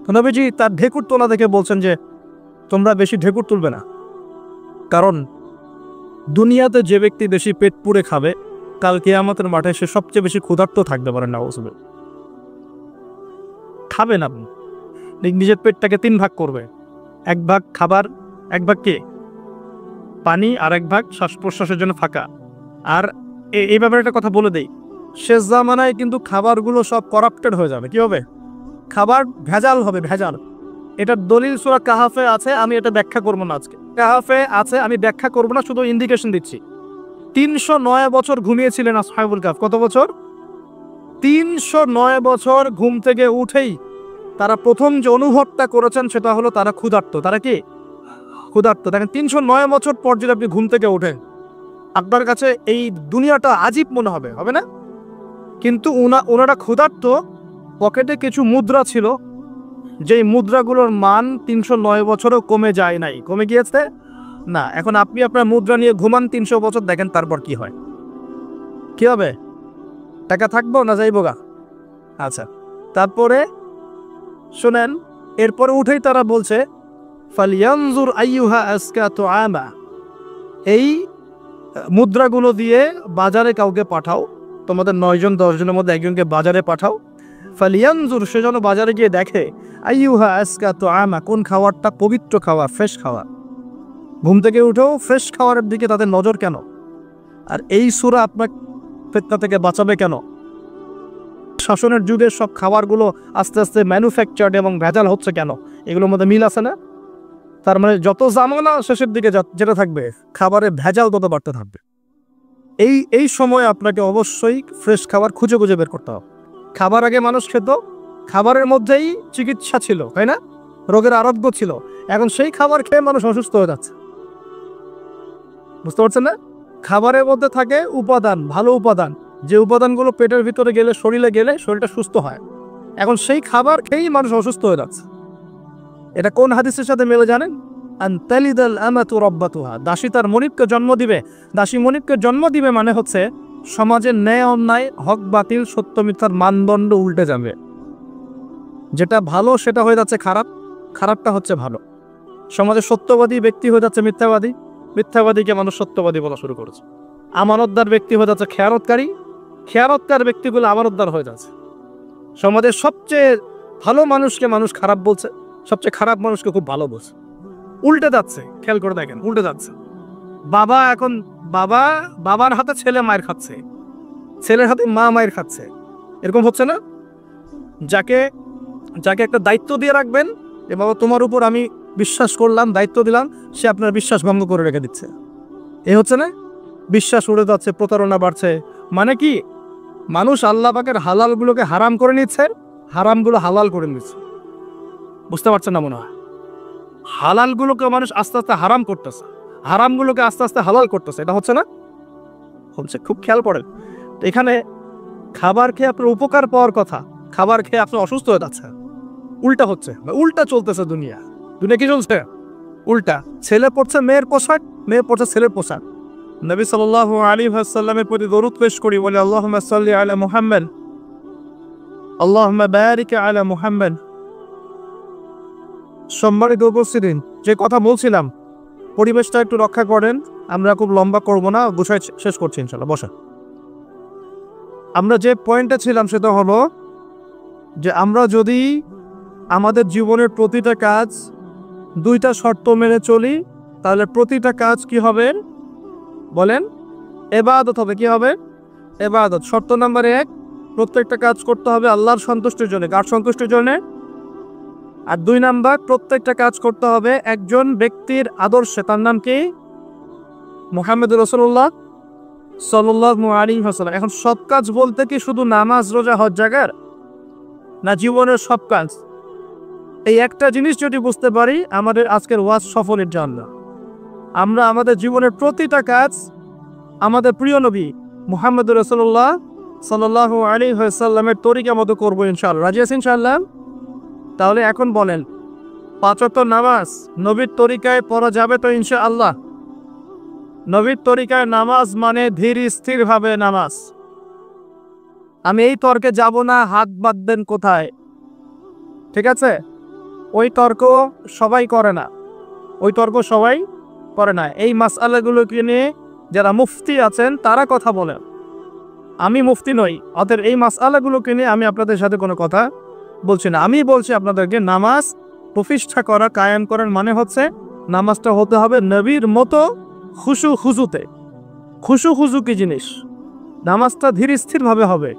তো নবীজি তার ঢেকুর তোলা দেখে বলছেন যে তোমরা বেশি ঢেকুর তুলবে না, কারণ দুনিয়াতে যে ব্যক্তি বেশি পেট পুড়ে খাবে, কাল কিয়ামতের মাঠে সে সবচেয়ে বেশি ক্ষুধার্ত থাকতে পারে। নাউযুবিল্লাহ। খাবেন আপনি, নিজের পেটটাকে 3 ভাগ করবে, 1 ভাগ খাবার, 1 ভাগ কি পানি, আর 1 ভাগ শ্বাস প্রশ্বাসের জন্য ফাঁকা। আর এই ব্যাপারে একটা কথা বলে দেই, শেষ জামানায় কিন্তু খাবারগুলো সব করাপ্টেড হয়ে যাবে। কি হবে? খাবার ভেজাল হবে, ভেজাল। এটার দলিল সূরা কাহাফে আছে, আমি এটা ব্যাখ্যা করব না আজকে। কাহাফে আছে, আমি ব্যাখ্যা করব না, শুধু ইন্ডিকেশন দিচ্ছি। 309 বছর ঘুমিয়েছিলেন আসহাবুল কাহফ। কত বছর? 309 বছর ঘুম থেকে উঠেই তারা প্রথম যে অনুভবটা করেছেন সেটা হলো তারা ক্ষুধার্ত। তারা কি ক্ষুধার্ত? দেখেন 309 বছর পর যদি আপনি ঘুম থেকে ওঠেন, আপনার কাছে এই দুনিয়াটা আজীব মনে হবে, হবে না? কিন্তু ওনারা ক্ষুধার্ত, পকেটে কিছু মুদ্রা ছিল, যেই মুদ্রাগুলোর মান 309 বছরও কমে যায় নাই। কমে গিয়েছে না। এখন আপনি আপনার মুদ্রা নিয়ে ঘুমান 300 বছর, দেখেন তারপর কি হয়। কি হবে? টাকা থাকবো না যাইবো গা? আচ্ছা, তারপরে শোনেন, এরপরে উঠেই তারা বলছে ফালিয়ানজুর আইয়ুহা আজকা তুআমা, এই মুদ্রাগুলো দিয়ে বাজারে কাউকে পাঠাও, তোমাদের 9 জন 10 জনের মধ্যে একজনকে বাজারে পাঠাও। ফালিয়ানজুর, সে যেন বাজারে গিয়ে দেখে আইয়ুহা আজকা তুআমা, কোন খাবারটা পবিত্র খাবার, ফ্রেশ খাবার। ঘুম থেকে উঠেও ফ্রেশ খাবারের দিকে তাদের নজর কেন? আর এই সূরা আপনার ফিতনা থেকে বাঁচাবে কেন? শাসনের যুগের সব খাবারগুলো আস্তে আস্তে ম্যানুফ্যাকচার্ড এবং ভেজাল হচ্ছে কেন? এগুলোর মধ্যে মিল আছে না? তার মানে যত জামানা শেষের দিকে যেটা থাকবে, খাবারে ভেজাল তত বাড়তে থাকবে। এই সময় আপনাকে অবশ্যই ফ্রেশ খাবার খুঁজে খুঁজে বের করতে হবে। খাবার আগে মানুষ খেত, খাবারের মধ্যেই চিকিৎসা ছিল, তাই না? রোগের আরোগ্য ছিল। এখন সেই খাবার খেয়ে মানুষ অসুস্থ হয়ে যাচ্ছে। বুঝতে পারছেন না? খাবারের মধ্যে থাকে উপাদান, ভালো উপাদান, যে উপাদানগুলো পেটের ভিতরে গেলে, শরীরে গেলে শরীরটা সুস্থ হয়। এখন সেই খাবার খেয়েই মানুষ অসুস্থ হয়ে যাচ্ছে। এটা কোন হাদিসের সাথে মেলে জানেন? আনতালিদাল আমাতু রাব্বাতুহা, দাসী তার মনিবকে জন্ম দিবে। দাসী মনিবকে জন্ম দিবে মানে হচ্ছে সমাজের ন্যায় অন্যায়, হক বাতিল, সত্য মিথ্যার মানদণ্ড উল্টে যাবে। যেটা ভালো সেটা হয়ে যাচ্ছে খারাপ, খারাপটা হচ্ছে ভালো। সমাজে সত্যবাদী ব্যক্তি হয়ে যাচ্ছে মিথ্যাবাদী, মিথ্যাবাদীকে মানুষ সত্যবাদী বলা শুরু করেছে। আমানতদার ব্যক্তি হয়ে যাচ্ছে খেয়ানতকারী, খেয়ানতকার ব্যক্তিগুলো আমানতদার হয়ে যাচ্ছে। সমাজের সবচেয়ে ভালো মানুষকে মানুষ খারাপ বলছে, সবচেয়ে খারাপ মানুষকে খুব ভালো বলছে। উল্টে যাচ্ছে, খেয়াল করে দেখেন, উল্টে যাচ্ছে। বাবা এখন বাবার হাতে ছেলে মায়ের খাচ্ছে, ছেলের হাতে মা মায়ের খাচ্ছে। এরকম হচ্ছে না? যাকে একটা দায়িত্ব দিয়ে রাখবেন, যে বাবা তোমার উপর আমি বিশ্বাস করলাম, দায়িত্ব দিলাম, সে আপনার বিশ্বাস ভঙ্গ করে রেখে দিচ্ছে। এ হচ্ছে না? বিশ্বাস উড়ে যাচ্ছে, প্রতারণা বাড়ছে। মানে কি? মানুষ আল্লাহ পাকের হালালগুলোকে হারাম করে নিচ্ছে, হারামগুলো হালাল করে নিচ্ছে। বুঝতে পারছেন না মনে হয়? হালালগুলোকে মানুষ আস্তে আস্তে হারাম করতেছে, হারামগুলোকে আস্তে আস্তে হালাল করতেছে। এটা হচ্ছে না? হচ্ছে। খুব খেয়াল করেন। তো এখানে খাবার খেয়ে আপনার উপকার পাওয়ার কথা, খাবার খেয়ে আপনি অসুস্থ হয়ে যাচ্ছে। উল্টা হচ্ছে, উল্টা চলতেছে দুনিয়া। দুনিয়া কি চলছে? উল্টা। ছেলে পড়ছে মেয়ের পোশাক, মেয়ে পড়ছে ছেলের পোশাক। নবী সাল্লাল্লাহু আলাইহি ওয়াসাল্লামের প্রতি দরুদ পেশ করি, বলে আল্লাহুম্মা সাল্লি আলা মুহাম্মাদ, আল্লাহুম্মা বারিক আলা মুহাম্মাদ। সম্মানিত উপস্থিতি, যে কথা বলছিলাম, পরিবেশটা একটু রক্ষা করেন। আমরা খুব লম্বা করব না, গুছাই শেষ করছি ইনশাআল্লাহ। বসা। আমরা যে পয়েন্টে ছিলাম সেটা হলো যে আমরা যদি আমাদের জীবনের প্রতিটা কাজ 2টা শর্ত মেনে চলি, তাহলে প্রতিটা কাজ কি হবে বলেন? ইবাদত হবে। কি হবে? ইবাদত। শর্ত নাম্বার 1, প্রত্যেকটা কাজ করতে হবে আল্লাহর সন্তুষ্টির জন্য। কার সন্তুষ্টির জন্য? আর 2 নাম্বার, প্রত্যেকটা কাজ করতে হবে একজন ব্যক্তির আদর্শে। তার নাম কি? মুহাম্মদুর রাসূলুল্লাহ সাল্লাল্লাহু আলাইহি ওয়াসাল্লাম। এখন সব কাজ বলতে কি শুধু নামাজ, রোজা, হজ জাকাত? না, জীবনের সব কাজ। এই একটা জিনিস যদি বুঝতে পারি, আমাদের আজকের ওয়াজ সফলের জন্য আমরা আমাদের জীবনের প্রতিটা কাজ আমাদের প্রিয় নবী মুহাম্মদুর রাসূলুল্লাহ সাল্লাল্লাহু আলাইহি ওয়াসাল্লামের তরিকা মতো করবো ইনশাআল্লাহ। রাজি আছেন ইনশাআল্লাহ? তাহলে এখন বলেন, 5 ওয়াক্ত নামাজ নবীর তরিকায় পড়া যাবে তো ইনশাআল্লাহ? নবীর তরিকায় নামাজ মানে ধীর স্থিরভাবে নামাজ। আমি এই তর্কে যাব না, হাত বাঁধবেন কোথায়, ঠিক আছে? ওই তর্ক সবাই করে না, ওই তর্ক সবাই করে না। এই মাসআলাগুলোকে নিয়ে যারা মুফতি আছেন তারা কথা বলেন, আমি মুফতি নই। অতএব এই মাসআলাগুলোকে নিয়ে আমি আপনাদের সাথে কোনো কথা বলছি না, আমি বলছি আপনাদেরকে নামাজ প্রতিষ্ঠা করা, কায়েম করার মানে হচ্ছে নামাজটা হতে হবে নবীর মতো খুশু খুজুতে। খুশু খুজু কি জিনিস? নামাজটা ধীর স্থিরভাবে হবে।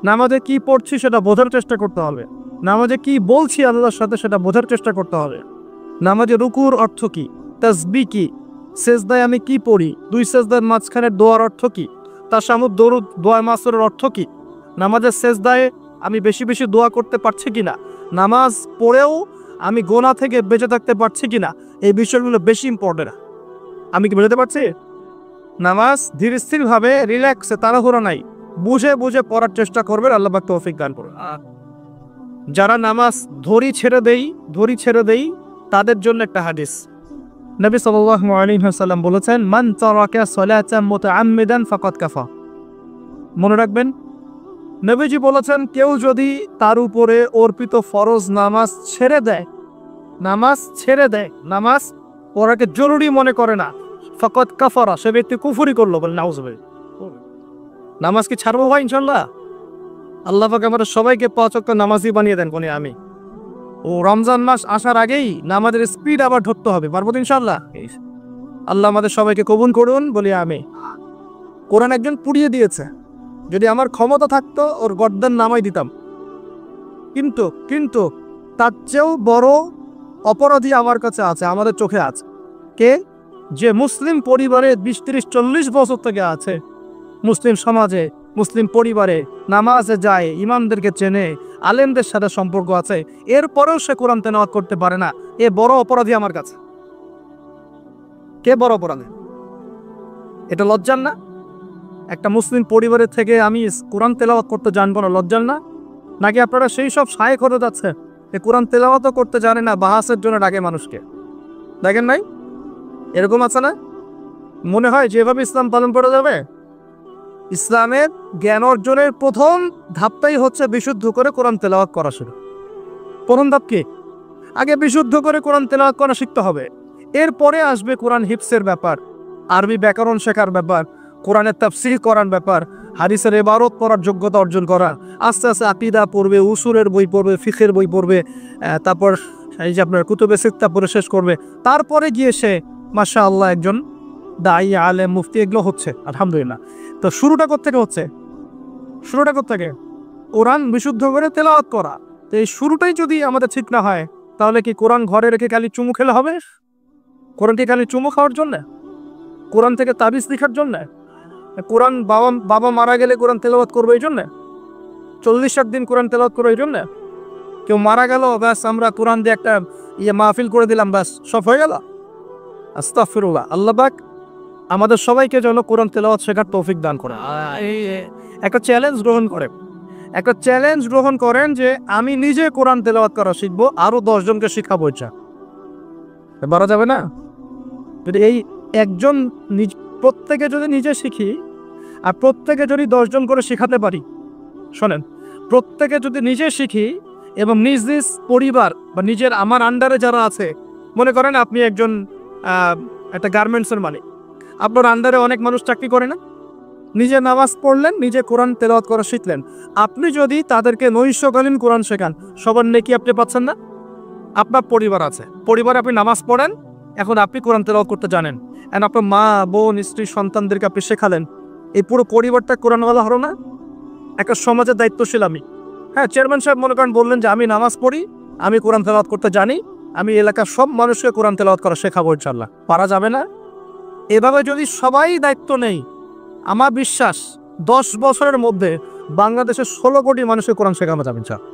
নামাজে কি পড়ছি সেটা বোঝার চেষ্টা করতে হবে। নামাজে কি বলছি আল্লাহর সাথে সেটা বোঝার চেষ্টা করতে হবে। নামাজে রুকুর অর্থ কি, তাসবিহ কি, সেজদায় আমি কি পড়ি, দুই সেজদার মাঝখানে দোয়ার অর্থ কি, তাশাহুদ দরুদ দোয়া মাসুরের অর্থ কি, নামাজের সেজদায় আমি বেশি বেশি দোয়া করতে পারছি কিনা, নামাজ পড়েও আমি গোনা থেকে বেঁচে থাকতে পারছি কিনা, এই বিষয়গুলো বেশি ইম্পর্টেন্ট। আমি কি বোঝাতে পারছি? নামাজ ধীর স্থিরভাবে, রিল্যাক্সে, তাড়াহুড়ো নাই, বুঝে বুঝে পড়ার চেষ্টা করবেন। আল্লাহ পাক তৌফিক দান করুন। যারা নামাজ ধরি ছেড়ে দেই তাদের জন্য একটা হাদিস। নবী সাল্লাল্লাহু আলাইহি ওয়াসাল্লাম বলেছেন, মান তারাকা সালাতান মুতাআম্মিদান ফাকাদ কাফা। মনে রাখবেন, নবীজি বলেছেন, কেউ যদি তার উপরে অর্পিত ফরজ নামাজ ছেড়ে দেয়, নামাজ পড়াকে জরুরি মনে করে না, ফাকাদ কাফারা, সে ব্যক্তি কুফরি করলো। বলে নাউজুবিল্লাহ। নামাজ কি ছাড়বো ভাই? ইনশাআল্লাহ আল্লাহ পাক আমাদের সবাইকে 5 ওয়াক্ত নামাজি বানিয়ে দেন। কোনে আমি রমজান মাস আসার আগেই নামাজের স্পিড আবার ধরতে হবে। পারবো তো ইনশাআল্লাহ? আল্লাহ আমাদের সবাইকে কবুল করুন, বলি আমি। কোরআন একজন পুড়িয়ে দিয়েছে, যদি আমার ক্ষমতা থাকতো ওর গর্দান নামাই দিতাম, কিন্তু তার চেয়েও বড় অপরাধী আমার কাছে আছে, আমাদের চোখে আছে। কে? যে মুসলিম পরিবারে 20-30-40 বছর থেকে আছে, মুসলিম সমাজে, মুসলিম পরিবারে নামাজে যায়, ইমামদেরকে চেনে, আলেমদের সাথে সম্পর্ক আছে, এরপরেও সে কোরআন তেলাওয়াত করতে পারে না। এ বড় অপরাধী আমার কাছে। কে বড় অপরাধী? এটা লজ্জার না? একটা মুসলিম পরিবারের থেকে আমি কোরআন তেলাওয়াত করতে জানবো না, লজ্জার না? নাকি আপনারা সেই সব শায়েখ হতে যাচ্ছে যে কোরআন তেলাওয়াতও করতে জানে না, বাহাসের জন্য ডাকে মানুষকে? দেখেন নাই এরকম আছে না? মনে হয় যেভাবে ইসলাম পালন করা যাবে। ইসলামের জ্ঞান অর্জনের প্রথম ধাপটাই হচ্ছে বিশুদ্ধ করে কোরআন তেলাওয়াত করা শুরু। প্রথম ধাপ কি? আগে বিশুদ্ধ করে কোরআন তেলাওয়াত করা শিখতে হবে। এরপরে আসবে কোরআন হিফসের ব্যাপার, আরবি ব্যাকরণ শেখার ব্যাপার, কোরআনের তাফসীর করার ব্যাপার, হাদিসের ইবারত পড়ার যোগ্যতা অর্জন করা। আস্তে আস্তে আকীদা পড়বে, উসুলের বই পড়বে, ফিকহের বই পড়বে, তারপর এই যে আপনার কুতুবে সিত্তা পড়ে শেষ করবে। তারপরে গিয়ে সে মাশাআল্লাহ একজন দাঈ, আলেম, মুফতি, এগুলো হচ্ছে আলহামদুলিল্লাহ। তো শুরুটা কোত্থেকে হচ্ছে? কোরআন বিশুদ্ধ করে তেলাওয়াত করা। তো এই শুরুটাই যদি আমাদের ঠিক না হয়, তাহলে কি কোরআন ঘরে রেখে খালি চুমু খেলে হবে? কোরআন কি খালি চুমু খাওয়ার জন্য? কোরআন থেকে তাবিজ লিখার জন্য? কোরআন বাবা মারা গেলে কোরআন তেলাওয়াত করবো এই জন্য? 40 দিন কোরআন তেলাওয়াত করবো এই জন্য? কেউ মারা গেল, ব্যাস আমরা কোরআন দিয়ে একটা মাহফিল করে দিলাম, ব্যাস সব হয়ে গেল? আস্তাগফিরুল্লাহ। আল্লাহ পাক আমাদের সবাইকে যেন কোরআন তেলাওয়াত শেখার তৌফিক দান করেন। একটা চ্যালেঞ্জ গ্রহণ করেন যে আমি নিজে কোরআন তেলাওয়াত করা শিখবো, আরো 10 জনকে শিখাবো। ইচ্ছা বাড়া যাবে না? যদি এই একজন প্রত্যেকে যদি নিজে শিখি, আর প্রত্যেকে যদি 10 জন করে শিখাতে পারি, শোনেন, প্রত্যেকে যদি নিজে শিখি এবং নিজ নিজ পরিবার বা নিজের আমার আন্ডারে যারা আছে, মনে করেন আপনি একজন একটা গার্মেন্টসের মালিক, আপনার আন্ডারে অনেক মানুষ চাকরি করে না? নিজে নামাজ পড়লেন, নিজে কোরআন তেলাওয়াত করা শিখলেন, আপনি যদি তাদেরকে নৈশকালীন কোরআন শেখান, সবার নেকি আপনি পাচ্ছেন না? আপনার পরিবার আছে, পরিবারে আপনি নামাজ পড়েন, এখন আপনি কোরআন তেলাওয়াত করতে জানেন, এখন আপনার মা, বোন, স্ত্রী, সন্তানদেরকে আপনি শেখালেন, এই পুরো পরিবারটা কোরআনওয়ালা হলো না? একটা সমাজের দায়িত্বশীল আমি। হ্যাঁ, চেয়ারম্যান সাহেব মনে করেন বললেন যে আমি নামাজ পড়ি, আমি কোরআন তেলাওয়াত করতে জানি, আমি এলাকার সব মানুষকে কোরআন তেলাওয়াত করা শেখাবো ইনশাআল্লাহ। পারা যাবে না? এভাবে যদি সবাই দায়িত্ব নেই, আমার বিশ্বাস 10 বছরের মধ্যে বাংলাদেশের 16 কোটি মানুষকে কোরআন শেখানো যাবে ইনশাআল্লাহ।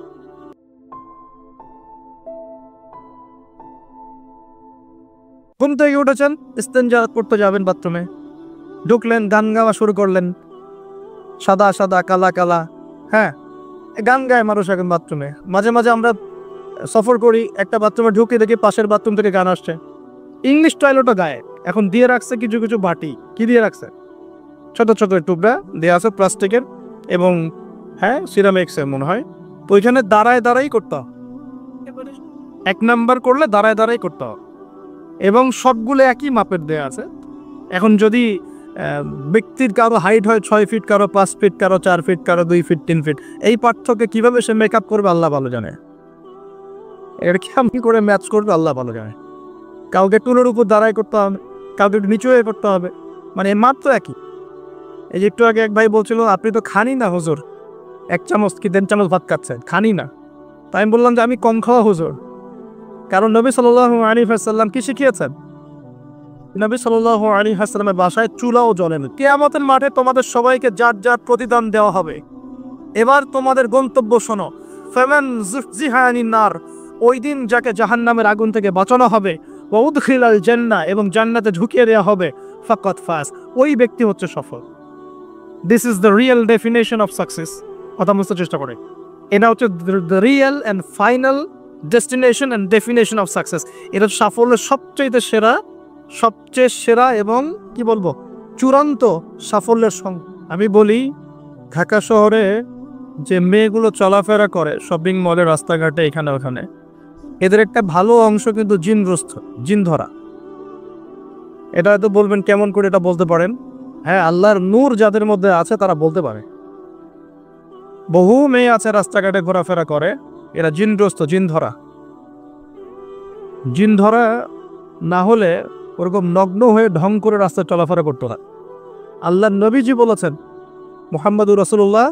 ঘুম থেকে উঠেছেন, ইস্তেঞ্জা করতে যাবেন, বাথরুমে ঢুকলেন, গান গাওয়া শুরু করলেন, সাদা সাদা কালা কালা, হ্যাঁ গান গায় মানুষ এখন বাথরুমে। মাঝে মাঝে আমরা সফর করি, একটা বাথরুমে ঢুকে দেখি পাশের বাথরুম থেকে গান আসছে, ইংলিশ টয়লেটও গায়ে। এখন দিয়ে রাখছে কিছু কিছু বাটি, কি দিয়ে রাখছে? ছোট ছোট টুকরা দেওয়া আছে প্লাস্টিকের এবং হ্যাঁ সিরামিক্সের মনে হয়। তো ওইখানে দাঁড়ায় দাঁড়াই করতে হবে, 1 নাম্বার করলে দাঁড়ায় দাঁড়াই করতে হবে, এবং সবগুলো একই মাপের দেওয়া আছে। এখন যদি ব্যক্তির কারো হাইট হয় 6 ফিট, কারো 5 ফিট, কারো 4 ফিট, কারো 2 ফিট, 3 ফিট, এই পার্থক্যে কিভাবে সে মেকআপ করবে আল্লাহ ভালো জানে। এটা কেমন করে ম্যাচ করবে আল্লাহ ভালো জানে। কাউকে টুলের উপর দাঁড়ায় করতে হবে, কাউকে একটু নিচু হয়ে করতে হবে, মানে মাত্র একই। এই যে একটু আগে এক ভাই বলছিল আপনি তো খানি না হুজুর, 1 চামচ কি 1.5 চামচ ভাত খাচ্ছেন, খানি না। তাই আমি বললাম যে আমি কম খাওয়া হুজুর, কারণ নবী সাল্লাল্লাহু আলাইহি ওয়াসাল্লাম কি শিখিয়েছেন? নবী সাল্লাল্লাহু আলাইহি ওয়াসাল্লামের বাসায় চুলাও জ্বলে না। কিয়ামতের মাঠে তোমাদের সবাইকে যার যার প্রতিদান দেওয়া হবে। এবার তোমাদের গন্তব্য শোনো, ফামান যুহজিহা আনিন নার, ওই দিন যাকে জাহান্নামের আগুন থেকে বাঁচানো হবে, ওয়া উদখিলাল জান্নাহ, এবং জান্নাতে ঢুকিয়ে দেওয়া হবে, ফাকাত ফাজ, ওই ব্যক্তি হচ্ছে সফল। This is the real definition of success. কথা বুঝতে চেষ্টা করে, এটা হচ্ছে the real and final destination and definition of success. এটা সাফল্যের সবচেয়ে সেরা এবং কি বলবো চূড়ান্ত সাফল্যের সঙ্গে। আমি বলি ঢাকা শহরে যে মেয়েগুলো চলাফেরা করে শপিং মলে, রাস্তাঘাটে, এখানে ওখানে, এদের একটা ভালো অংশ কিন্তু জিনগ্রস্ত, জিন ধরা। এটা হয়তো বলবেন কেমন করে এটা বলতে পারেন? হ্যাঁ, আল্লাহর নূর যাদের মধ্যে আছে তারা বলতে পারে। বহু মেয়ে আছে রাস্তাঘাটে ঘোরাফেরা করে, এরা জিনগ্রস্ত, জিন ধরা। জিন ধরা না হলে ওরকম নগ্ন হয়ে ঢং করে রাস্তায় চলাফেরা করতে হয়। আল্লাহর নবীজি বলেছেন, মুহাম্মাদুর রাসূলুল্লাহ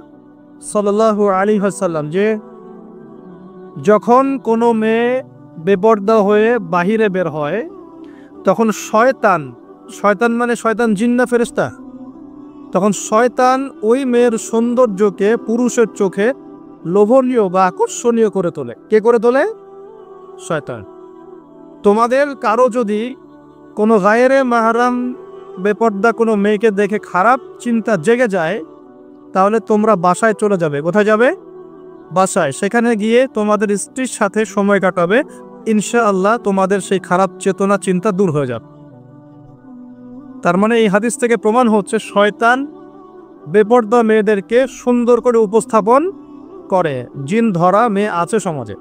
সাল্লাল্লাহু আলাইহি ওয়াসাল্লাম, যে যখন কোনো মেয়ে বেপর্দা হয়ে বাহিরে বের হয়, তখন শয়তান মানে শয়তান জিন না ফেরেশতা, তখন শয়তান ওই মেয়ের সৌন্দর্যকে পুরুষের চোখে লোভনীয় বা আকর্ষণীয় করে তোলে। কে করে তোলে? শয়তান। তোমাদের কারো যদি কোনো গায়রে মাহরাম বেপর্দা কোনো মেয়েকে দেখে খারাপ চিন্তা জেগে যায়, তাহলে তোমরা বাসায় চলে যাবে। কোথায় যাবে? বাসায়। সেখানে গিয়ে তোমাদের স্ত্রীর সাথে সময় কাটাবে, ইনশাআল্লাহ তোমাদের সেই খারাপ চেতনা চিন্তা দূর হয়ে যাবে। তার মানে এই হাদিস থেকে প্রমাণ হচ্ছে শয়তান বেপর্দা মেয়েদেরকে সুন্দর করে উপস্থাপন করে। জিন ধরা মেয়ে আছে সমাজে,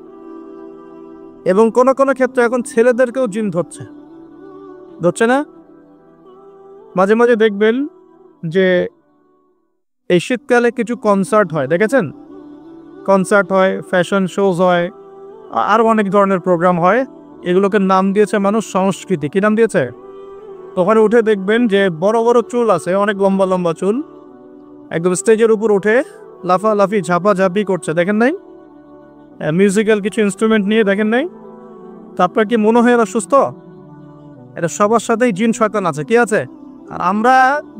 এবং কোন কোন ক্ষেত্রে এখন ছেলেদেরকেও জিন ধরছে না? মাঝে মাঝে দেখবেন যে এই শীতকালে কিছু কনসার্ট হয়, দেখেছেন? কনসার্ট হয়, ফ্যাশন শোজ হয়, আরও অনেক ধরনের প্রোগ্রাম হয়। এগুলোকে নাম দিয়েছে মানুষ সংস্কৃতি। কি নাম দিয়েছে? ওখানে উঠে দেখবেন যে বড় বড় চুল আছে, অনেক লম্বা লম্বা চুল, একদম স্টেজের উপর উঠে লাফালাফি ঝাপাঝাপি করছে, দেখেন নাই? মিউজিক্যাল কিছু ইনস্ট্রুমেন্ট নিয়ে, দেখেন নাই? তারপর কি মনে হয় এরা সুস্থ? এটা সবার সাথেই জিন শয়তান আছে। কি আছে? আর আমরা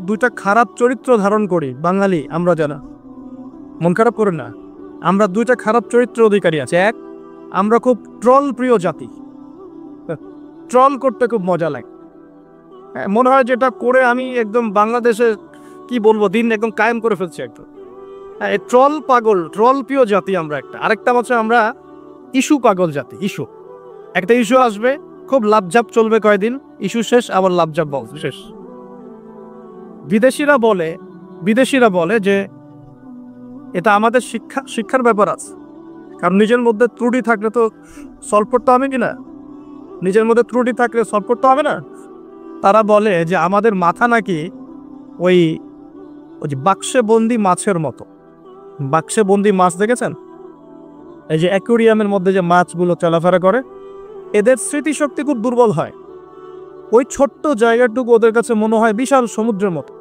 দুইটা খারাপ চরিত্র ধারণ করি, বাঙালি আমরা জানা, মন খারাপ করেন না। আমরা দুইটা খারাপ চরিত্র অধিকারী আছে। এক, আমরা খুব ট্রল প্রিয় জাতি, ট্রল করতে খুব মজা লাগে। মনে হয় যেটা করে আমি একদম বাংলাদেশে কি বলবো দিন একদম কায়েম করে ফেলছি একদম। ট্রল পাগল, ট্রল প্রিয় জাতি আমরা একটা। আরেকটা হচ্ছে আমরা ইস্যু পাগল জাতি। ইস্যু, একটা ইস্যু আসবে, খুব লাভঝাপ চলবে কয়েকদিন, ইস্যু শেষ, আবার লাভঝাপ শেষ। বিদেশিরা বলে যে এটা আমাদের শিক্ষার ব্যাপার আছে, কারণ নিজের মধ্যে ত্রুটি থাকলে তো সলভ করতে হবে কিনা, নিজের মধ্যে ত্রুটি থাকলে সলভ করতে হবে না। তারা বলে যে আমাদের মাথা নাকি ওই যে বাক্সে বন্দি মাছের মতো। বাক্সে বন্দি মাছ দেখেছেন? এই যে অ্যাকুরিয়ামের মধ্যে যে মাছগুলো চলাফেরা করে, এদের স্মৃতিশক্তি খুব দুর্বল হয়। ওই ছোট্ট জায়গাটুকু ওদের কাছে মনে হয় বিশাল সমুদ্রের মতো।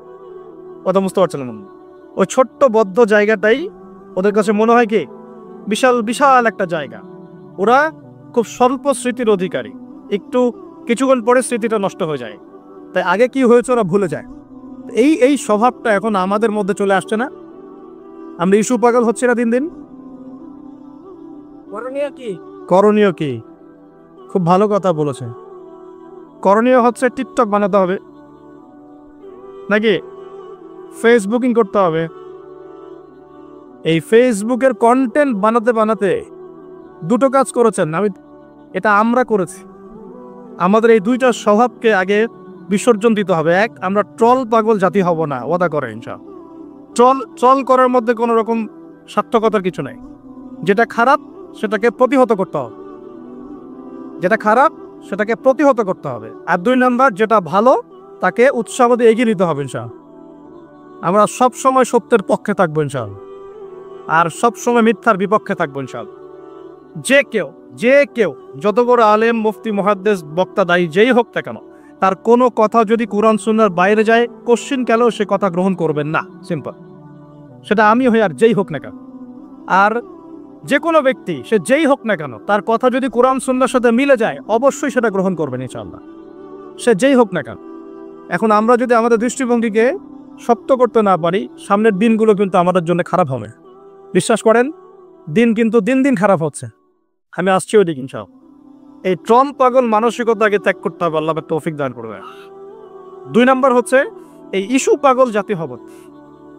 কথা বুঝতে পারছিলাম? ওই ছোট্ট বদ্ধ জায়গাটাই ওদের কাছে মনে হয় কি বিশাল বিশাল একটা জায়গা। ওরা খুব স্বল্প স্মৃতির অধিকারী, একটু কিছুক্ষণ পরে স্মৃতিটা নষ্ট হয়ে যায়, তাই আগে কি হয়েছে ওরা ভুলে যায়। এই স্বভাবটা এখন আমাদের মধ্যে চলে আসছে না? আমরা ইস্যু পাগল হচ্ছে না দিন দিন। করণীয় কি? খুব ভালো কথা বলেছে। করণীয় হচ্ছে টিকটক বানাতে হবে, নাকি ফেসবুকিং করতে হবে। এই ফেসবুকের কন্টেন্ট বানাতে দুটো কাজ করেছেন, এটা আমরা করেছি। আমাদের এই দুইটা স্বভাবকে আগে বিসর্জন দিতে হবে। এক, আমরা ট্রল পাগল জাতি হব না, ওয়াদা করে ইনশাআল্লাহ। ট্রল করার মধ্যে কোনো রকম সার্থকতার কিছু নাই। যেটা খারাপ সেটাকে প্রতিহত করতে হবে, আর 2 নাম্বার যেটা ভালো তাকে উৎসাহ দিয়ে এগিয়ে নিতে হবে ইনশাআল্লাহ। আমরা সব সময় সত্যের পক্ষে থাকবো ইনশাআল্লাহ, আর সব সময় মিথ্যার বিপক্ষে থাকবো ইনশাআল্লাহ। যে কেউ যত বড় আলেম, মুফতি, মুহাদ্দিস, বক্তা, দায়ী যেই হোক না কেন, তার কোনো কথা যদি কোরআন সুন্নাহর বাইরে যায়, কোশ্চিন কেন সে কথা গ্রহণ করবেন না। সিম্পল। সেটা আমি হই আর যেই হোক না কেন। আর যে কোনো ব্যক্তি সে যেই হোক না কেন, তার কথা যদি কোরআন সুন্নাহর সাথে মিলে যায়, অবশ্যই সেটা গ্রহণ করবেন ইনশাআল্লাহ, সে যেই হোক না কেন। এখন আমরা যদি আমাদের দৃষ্টিভঙ্গিকে শক্ত করতে না পারি, সামনের দিনগুলো কিন্তু আমাদের জন্য খারাপ হবে। বিশ্বাস করেন, দিন কিন্তু দিন দিন খারাপ হচ্ছে। আমি আসছি ওই দিক ইনশাআল্লাহ। এই ট্রম পাগল মানসিকতাকে ত্যাগ করতে হবে, আল্লাহ পাক তৌফিক দান করবে। 2 নম্বর হচ্ছে এই ইস্যু পাগল জাতি হব।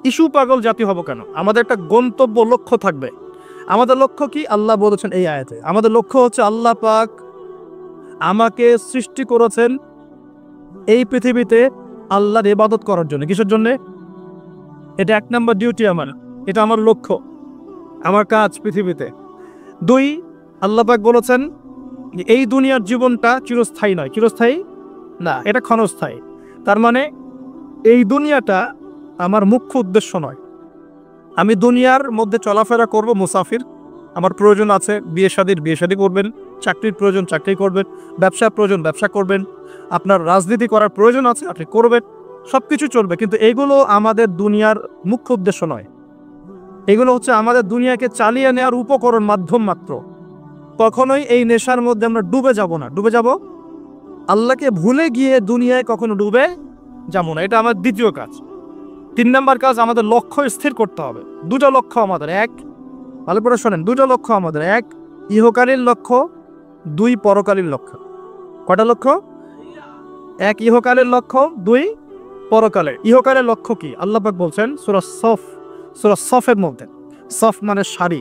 ইস্যু পাগল জাতি হব কেন? আমাদের একটা গন্তব্য, লক্ষ্য থাকবে। আমাদের লক্ষ্য কি? আল্লাহ বলেছেন এই আয়াতে, আমাদের লক্ষ্য হচ্ছে আল্লাহ পাক আমাকে সৃষ্টি করেছেন এই পৃথিবীতে আল্লাহর ইবাদত করার জন্য। কিসের জন্য? এটা 1 নম্বর ডিউটি আমার, এটা আমার লক্ষ্য, আমার কাজ পৃথিবীতে। 2, আল্লাহ পাক বলেছেন এই দুনিয়ার জীবনটা চিরস্থায়ী নয়। চিরস্থায়ী না, এটা ক্ষণস্থায়ী। তার মানে এই দুনিয়াটা আমার মুখ্য উদ্দেশ্য নয়। আমি দুনিয়ার মধ্যে চলাফেরা করব, মুসাফির। আমার প্রয়োজন আছে বিয়ে শাদী করবেন, চাকরির প্রয়োজন চাকরি করবেন, ব্যবসার প্রয়োজন ব্যবসা করবেন, আপনার রাজনীতি করার প্রয়োজন আছে আপনি করবেন, সব কিছু চলবে। কিন্তু এগুলো আমাদের দুনিয়ার মুখ্য উদ্দেশ্য নয়। এগুলো হচ্ছে আমাদের দুনিয়াকে চালিয়ে নেওয়ার উপকরণ, মাধ্যম মাত্র। কখনোই এই নেশার মধ্যে আমরা ডুবে যাব না। ডুবে যাব আল্লাহকে ভুলে গিয়ে দুনিয়ায় কখনো ডুবে যাব না। এটা আমার দ্বিতীয় কাজ। 3 নম্বর কাজ, আমাদের লক্ষ্য স্থির করতে হবে। 2টা লক্ষ্য আমাদের। ভালো করে শোনেন, 2টা লক্ষ্য আমাদের। 1 ইহকালীন লক্ষ্য, 2 পরকালীন লক্ষ্য। কটা লক্ষ্য? 1 ইহকালীন লক্ষ্য, 2 পরকালের। ইহকালের লক্ষ্য কি? আল্লাহ পাক বলছেন সূরা সফের মধ্যে, সফ মানে শাড়ি,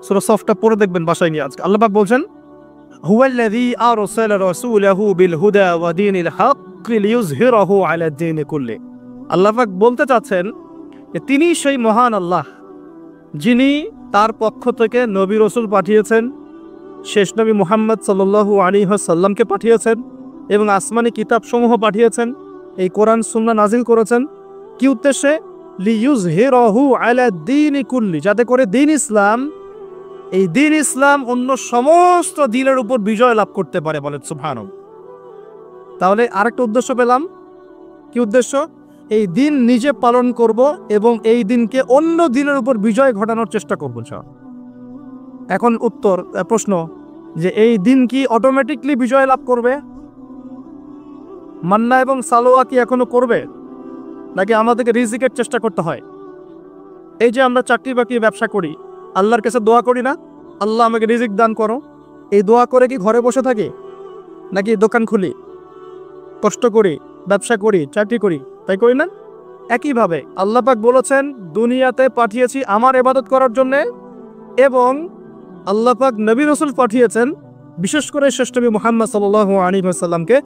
সূরা সফটা পড়ে দেখবেন বাসায় নিয়ে আজকে। আল্লাহ পাক বলছেন হুয়াল্লাযী আরসালা রাসূলাহু বিল হুদা ওয়া দীনিল হক লিইয়ুযহিরাহু আলা দ্বীনি কুল্লি। আল্লাহ পাক বলতে চাচ্ছেন যে তিনি সেই মহান আল্লাহ, যিনি তার পক্ষ থেকে নবী রাসূল পাঠিয়েছেন, শেষ নবী মুহাম্মদ সাল্লাল্লাহু আলাইহি ওয়াসাল্লামকে পাঠিয়েছেন এবং আসমানি কিতাবসমূহ পাঠিয়েছেন, এই কোরআন সুন্নাহ নাজিল করেছেন। কি উদ্দেশ্যে? লিইয়ুযহিরাহু আলা দ্বীনি কুল্লি, যাতে করে দ্বীন ইসলাম, এই দ্বীন ইসলাম অন্য সমস্ত দ্বীনের উপর বিজয় লাভ করতে পারে। বলেন সুবহানাল্লাহ। তাহলে আরেকটা উদ্দেশ্য পেলাম। কি উদ্দেশ্য? এই দিন নিজে পালন করব এবং এই দিনকে অন্য দিনের উপর বিজয় ঘটানোর চেষ্টা করব। এখন প্রশ্ন যে এই দিন কি অটোমেটিকলি বিজয় লাভ করবে? মান্না এবং সালোয়া কি এখনো করবে, নাকি আমাদেরকে রিজিকের চেষ্টা করতে হয়? এই যে আমরা চাকরি বাকরি ব্যবসা করি, আল্লাহর কাছে দোয়া করি না, আল্লাহ আমাকে রিজিক দান করো। এই দোয়া করে কি ঘরে বসে থাকি, নাকি দোকান খুলি, কষ্ট করি, ব্যবসা করি, চাকরি করি? তাই করি না? একইভাবে আল্লাহ পাক বলেছেন দুনিয়াতে পাঠিয়েছি আমার ইবাদত করার জন্য, এবং আল্লাহ পাক নবী রাসূল পাঠিয়েছেন বিশেষ করে শ্রেষ্ঠ নবী মুহাম্মদ সাল্লাল্লাহু আলাইহি ওয়াসাল্লামকে,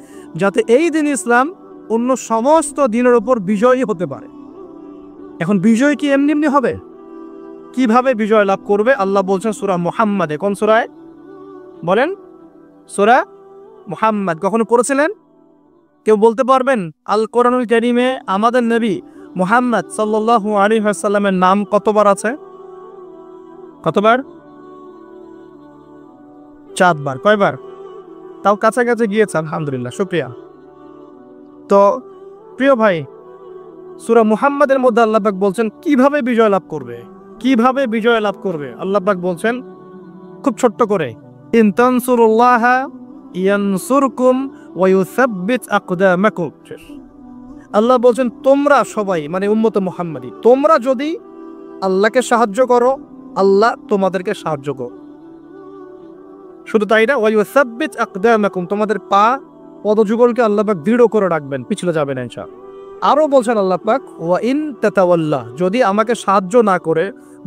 যাতে এই দিন ইসলাম অন্য সমস্ত দিনের উপর বিজয়ী হতে পারে। এখন বিজয় কি এমনি এমনি হবে? কিভাবে বিজয় লাভ করবে? আল্লাহ বলছেন সূরা মুহাম্মাদে। কোন সূরায় বলেন? সূরা মুহাম্মাদ। কখনো পড়েছিলেন? কেউ বলতে পারবেন আল কোরআনুল কারীমে আমাদের নবী মুহাম্মদ সাল্লাল্লাহু আলাইহি ওয়াসাল্লামের নাম কতবার আছে? কতবার? 4 বার। কয়বার? তাও কাছাকাছি গিয়েছে, আলহামদুলিল্লাহ, শুকরিয়া। তো প্রিয় ভাই, সূরা মুহাম্মাদের মধ্যে আল্লাহ পাক বলছেন কিভাবে বিজয় লাভ করবে। কিভাবে বিজয় লাভ করবে আল্লাহ পাক বলছেন খুব ছোট্ট করে, ইন তানসুরুল্লাহা ইয়ানসুরকুম ওয়া ইউসাব্বিত আকদামাকুম। আল্লাহ বলছেন তোমরা সবাই, মানে উম্মত মুহাম্মাদী, তোমরা যদি আল্লাহকে সাহায্য করো, আল্লাহ তোমাদেরকে সাহায্য করো। শুধু তাই না, ওয়া ইউসাব্বিত আকদামাকুম, তোমাদের পা পদযুগলকে আল্লাহ পাক দৃঢ় করে রাখবেন, পিছলে যাবে না ইনশাআল্লাহ। আরো বলছেন আল্লাহ পাক ওয়া ইন তাতাওয়াল্লা, যদি আমাকে সাহায্য না করে,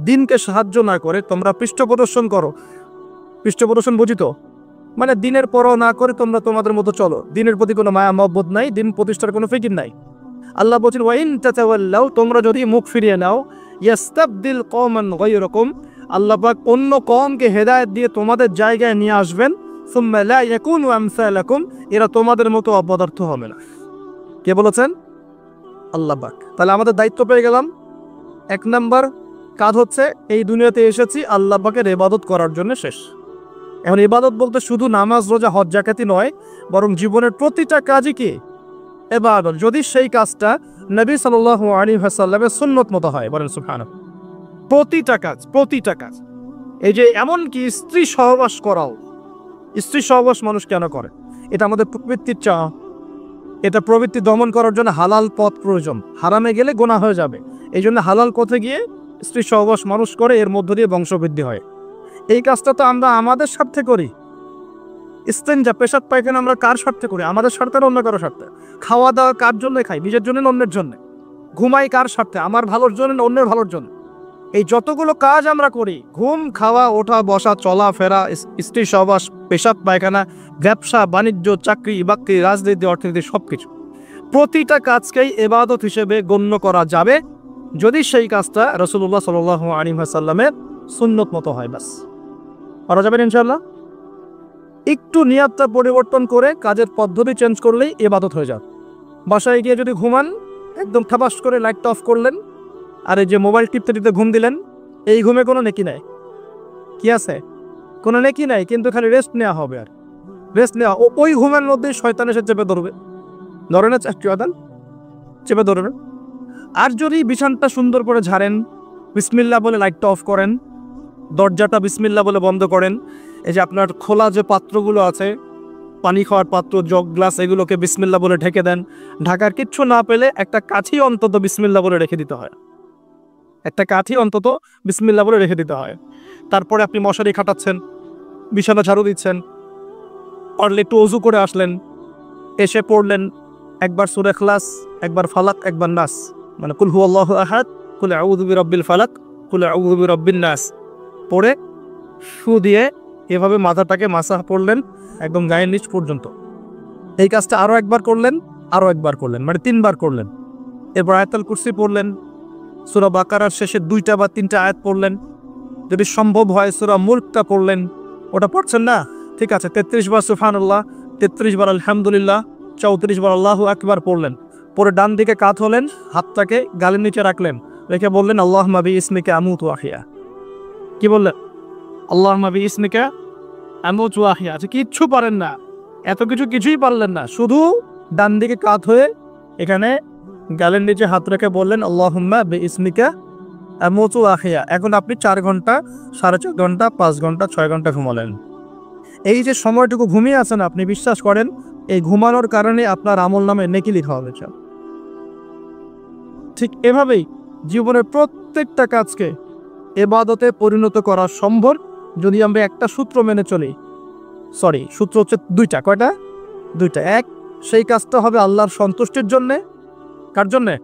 দিনকে সাহায্য না করে তোমরা পৃষ্ঠ প্রদর্শন করো। পৃষ্ঠ প্রদর্শন বুঝি তো, মানে দিনের পরও না করে তোমরা তোমাদের মতো চলো, দিনের প্রতি কোনো মায়া মহব্বত নাই, দিন প্রতিষ্ঠার কোনো ফিকির নাই। আল্লাহ বলছেন ওয়া ইন তাতাওয়াল্লাও, তোমরা যদি মুখ ফিরিয়ে নাও, ইয়াস্তাবদিল কওমান গায়রাকুম, আল্লাহ পাক অন্য কওমকে হেদায়েত দিয়ে তোমাদের জায়গায় নিয়ে আসবেন। সুম্মা লা ইয়াকুনু আমসালাকুম, এরা তোমাদের মতো অপদার্থ হবে না। কে বলেছেন? আল্লাহ পাক। তাহলে আমাদের দায়িত্ব পেয়ে গেলাম। 1 নাম্বার কাজ হচ্ছে এই দুনিয়াতে এসেছি আল্লাহ পাকের ইবাদত করার জন্য, শেষ। এখন ইবাদত বলতে শুধু নামাজ, রোজা, হজ, জাকাতই নয়, বরং জীবনের প্রতিটা কাজই কি ইবাদত, যদি সেই কাজটা নবী সাল্লাল্লাহু আলাইহি ওয়াসাল্লামের সুন্নত মতো হয়। বলেন সুবহানাল্লাহ। প্রতিটা কাজ। এই যে এমনকি স্ত্রী সহবাস করাও, স্ত্রী সহবাস মানুষ কেন করে? এটা আমাদের প্রবৃত্তির চাওয়া। এটা প্রবৃত্তি দমন করার জন্য হালাল পথ প্রয়োজন, হারামে গেলে গুনাহ হয়ে যাবে। এই জন্য হালাল পথে গিয়ে স্ত্রী সহবাস মানুষ করে, এর মধ্য দিয়ে বংশবৃদ্ধি হয়। এই কাজটা তো আমরা আমাদের স্বার্থে করি। ইস্তেঞ্জা, পেশাব পায়খানা আমরা কার স্বার্থে করি? আমাদের স্বার্থে না অন্য কারো স্বার্থে? খাওয়া দাওয়া কার জন্য খাই? নিজের জন্য না অন্যের জন্য? ঘুমাই কার স্বার্থে? আমার ভালোর জন্য না অন্যের ভালোর জন্য? এই যতগুলো কাজ আমরা করি, ঘুম, খাওয়া, ওঠা, বসা, চলাফেরা, স্ত্রী সহবাস, পেশাব পায়খানা, ব্যবসা বাণিজ্য, চাকরি বাকরি, রাজনীতি, অর্থনীতি, সবকিছু, প্রতিটা কাজকেই ইবাদত হিসেবে গণ্য করা যাবে যদি সেই কাজটা রাসূলুল্লাহ সাল্লাল্লাহু আলাইহি ওয়াসাল্লামের সুন্নত মতো হয়। বাস করা যাবে ইনশাআল্লাহ। একটু নিয়তটা পরিবর্তন করে কাজের পদ্ধতি চেঞ্জ করলেই ইবাদত হয়ে যাবে। বাসায় গিয়ে যদি ঘুমান, একদম ঠাপাস করে লাইটটা অফ করলেন, আর এই যে মোবাইল টিপতে টিপতে ঘুম দিলেন, এই ঘুমে কোনো নেকি নাই। কি আছে? কোনো নেকি নাই, কিন্তু খালি রেস্ট নেওয়া হবে। আর রেস্ট নেওয়া, ওই ঘুমের মধ্যেই শয়তান এসে চেপে ধরবে, ধরে না চেপে ধরবে। আর যদি বিছানটা সুন্দর করে ঝাড়েন, বিসমিল্লাহ বলে লাইটটা অফ করেন, দরজাটা বিসমিল্লাহ বলে বন্ধ করেন, এই যে আপনার খোলা যে পাত্রগুলো আছে, পানি খাওয়ার পাত্র, জগ, গ্লাস, এগুলোকে বিসমিল্লাহ বলে ঢেকে দেন। ঢাকার কিচ্ছু না পেলে একটা কাঠি অন্তত বিসমিল্লাহ বলে রেখে দিতে হয়। তারপরে আপনি মশারি খাটাচ্ছেন, বিছানা ঝাড়ু দিচ্ছেন, পারলে একটু অজু করে আসলেন, এসে পড়লেন একবার সূরা ইখলাস, একবার ফালাক, একবার নাস, মানে কুল হুয়াল্লাহু আহাদ, কুল আউযু বিরাব্বিল ফালাক, কুল আউযু বিরাব্বিন নাস পড়ে শু দিয়ে এভাবে মাথাটাকে মাসাহ করলেন একদম গায়ের নিচ পর্যন্ত। এই কাজটা আরও একবার করলেন, মানে 3 বার করলেন। এরপর আয়াতুল কুরসি পড়লেন, সূরা বাকারার শেষে 2টা বা 3টা আয়াত পড়লেন, যদি সম্ভব হয় সূরা মুলকটা পড়লেন। ওটা পড়ছেন না? ঠিক আছে, 33 বার সুবহানাল্লাহ, 33 বার আলহামদুলিল্লাহ, 34 বার আল্লাহু আকবার পড়লেন। পরে ডান দিকে কাত হলেন, হাতটাকে গালের নিচে রাখলেন, রেখে বললেন আল্লাহুম্মা বিইসমিকা আমুতু ওয়া আহইয়া। কি বললেন? আল্লাহুম্মা বিইসমিকা আমুতু ওয়া আহইয়া। আচ্ছা, কিচ্ছু পারেন না, এত কিছুই পারলেন না, শুধু ডান দিকে কাত হয়ে এখানে গালের নিচে হাত রেখে বললেন আল্লাহুম্মা বিইসমিকা আমুতু ওয়া আহইয়া। এখন আপনি 4 ঘন্টা, 4.5 ঘন্টা, 5 ঘন্টা, 6 ঘন্টা ঘুমালেন। এই যে সময়টুকু ঘুমিয়ে আছেন, আপনি বিশ্বাস করেন এই ঘুমানোর কারণে আপনার আমল নামে নেকি লেখা হবে। ঠিক এভাবেই জীবনের প্রত্যেকটা কাজকে ইবাদতে পরিণত করা সম্ভব যদি আমরা একটা সূত্র মেনে চলি। সূত্র হচ্ছে 2টা। কয়টা? 2টা। 1, সেই কাজটা হবে আল্লাহর সন্তুষ্টির জন্যে। কার জন্যে?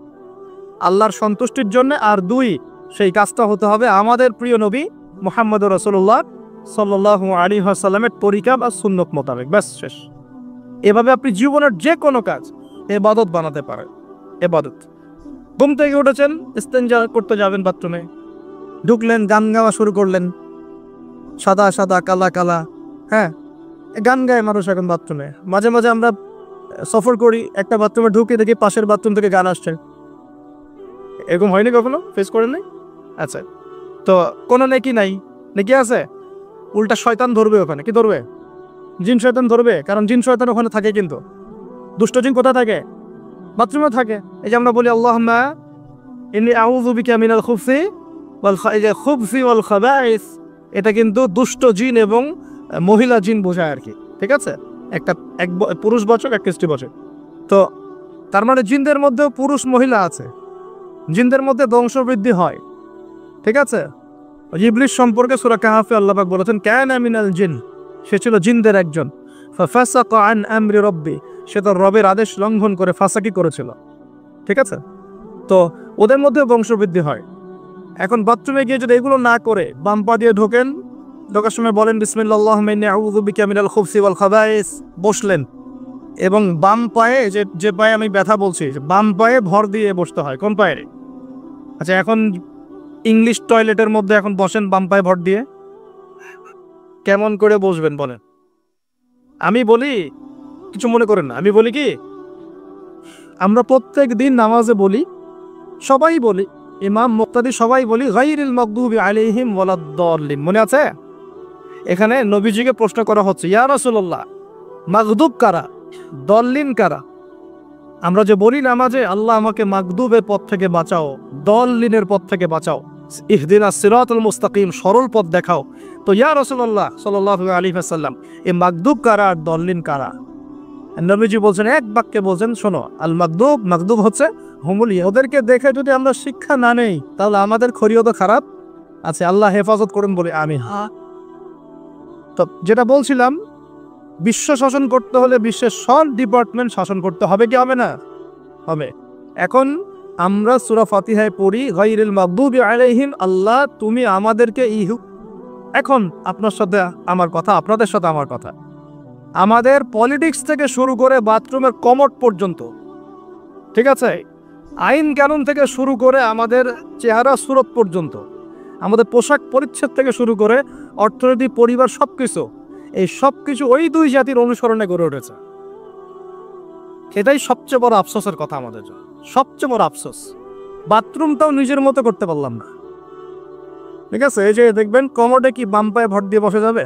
আল্লাহর সন্তুষ্টির জন্যে। আর 2, সেই কাজটা হতে হবে আমাদের প্রিয় নবী মুহাম্মদুর রাসূলুল্লাহ সাল্লাল্লাহু আলাইহি ওয়াসাল্লামের তরিকা বা সুন্নত মোতাবেক। ব্যাস, শেষ। এভাবে আপনি জীবনের যে কোনো কাজ ইবাদত বানাতে পারেন। ইবাদত। ঘুম থেকে উঠেছেন, ইস্তেঞ্জা করতে যাবেন, বাথরুমে ঢুকলেন, গান গাওয়া শুরু করলেন, সাদা সাদা কালা কালা, হ্যাঁ, গান গায় মানুষ এখন বাথরুমে। মাঝে মাঝে আমরা সফর করি, একটা বাথরুমে ঢুকে দেখি পাশের বাথরুম থেকে গান আসছে। এরকম হয়নি কখনো? ফেস করেন নাই? আচ্ছা, তো কোনো নেকি নাই? নেকি আছে? উল্টা শয়তান ধরবে ওখানে। কি ধরবে? জিন শয়তান ধরবে। কারণ জিন শয়তান ওখানে থাকে। কিন্তু দুষ্ট জিন কোথায় থাকে? বাথরুমে থাকে। এই যে আমরা বলি আল্লাহুম্মা ইন্নী আউযু বিকা মিনাল খুবসি ওয়াল খাবাইস, এটা কিন্তু দুষ্ট জিন এবং মহিলা জিন বোঝায় আর কি। ঠিক আছে, এক পুরুষবাচক, এক স্ত্রীবাচক। তো তার মানে জিনদের মধ্যেও পুরুষ মহিলা আছে, জিনদের মধ্যে বংশবৃদ্ধি হয়। ঠিক আছে, ইবলিস সম্পর্কে সূরা কাহফে আল্লাহ পাক বলেছেন কানা মিনাল জিন, সে ছিল জিনদের একজন। ফাসাকা আন আমরি রাব্বি, সে তার রবের আদেশ লঙ্ঘন করে ফাসাকি করেছিল। ঠিক আছে, তো ওদের মধ্যে বংশবৃদ্ধি হয়। এখন বাথরুমে গিয়ে যদি এগুলো না করে বাম পা দিয়ে ঢোকেন, ঢোকার সময় বলেন বিসমিল্লাহ আল্লাহুম্মা ইন্নী আউযু বিকা মিনাল খুবসি ওয়াল খাবাইস, বসলেন, এবং বাম পায়ে যে পায়ে আমি ব্যথা বলছি, বাম পায়ে ভর দিয়ে বসতে হয়। কোন পায়ে? আচ্ছা, এখন ইংলিশ টয়লেটের মধ্যে এখন বসেন বাম পায়ে ভর দিয়ে, কেমন করে বসবেন বলেন? আমি বলি, কিছু মনে করেন না, আমি বলি কি, আমরা প্রত্যেক দিন নামাজে বলি, সবাই বলি, ইমাম মুক্তাদি সবাই বলি গায়রিল মাগদুবি আলাইহিম ওয়ালাদ-দাল্লিন। মনে আছে? এখানে নবীজিকে প্রশ্ন করা হচ্ছে, ইয়া রাসূলুল্লাহ, মাগদুব কারা, দল্লিন কারা? আমরা যে বলি নামাজে, আল্লাহ আমাকে মাগদুবের পথ থেকে বাঁচাও, দল্লিনের পথ থেকে বাঁচাও, ইহদিনাস সিরাতাল মুস্তাকিম, সরল পথ দেখাও। তো ইয়া রাসূলুল্লাহ সাল্লাল্লাহু আলাইহি ওয়াসাল্লাম, এই মাগদুব কারা আর দল্লিন কারা? নবীজি বলছেন, এক বাক্যে বলছেন, শোনো, আল মাগদুব, মাগদুব হচ্ছে হুমুল ইহুদ। ওদেরকে দেখে যদি আমরা শিক্ষা না নেই তাহলে আমাদের খরিয়ত খারাপ আছে। আল্লাহ হেফাজত করুন বলে আমিন। তো যেটা বলছিলাম, বিশ্ব শাসন করতে হলে বিশ্বের সব ডিপার্টমেন্ট শাসন করতে হবে, কি হবে না? হবে। এখন আমরা সূরা ফাতিহায় পড়ি, গায়রিল মাগদুবি আলাইহিম, আল্লাহ তুমি আমাদেরকে এখন আপনার সাথে আমার কথা, আপনাদের সাথে আমার কথা, আমাদের পলিটিক্স থেকে শুরু করে বাথরুমের কমোড পর্যন্ত, ঠিক আছে, আইন কানুন থেকে শুরু করে আমাদের চেহারা সুরত পর্যন্ত, আমাদের পোশাক পরিচ্ছদ থেকে শুরু করে অর্থনীতি, পরিবার, সবকিছু, এই সবকিছু ওই দুই জাতির অনুসরণে গড়ে উঠেছে। এটাই সবচেয়ে বড় আফসোসের কথা আমাদের জন্য, সবচেয়ে বড় আফসোস। বাথরুমটাও নিজের মতো করতে পারলাম না, ঠিক আছে। এই যে দেখবেন কমোডে কি বাম পায়ে ভর দিয়ে বসে যাবে?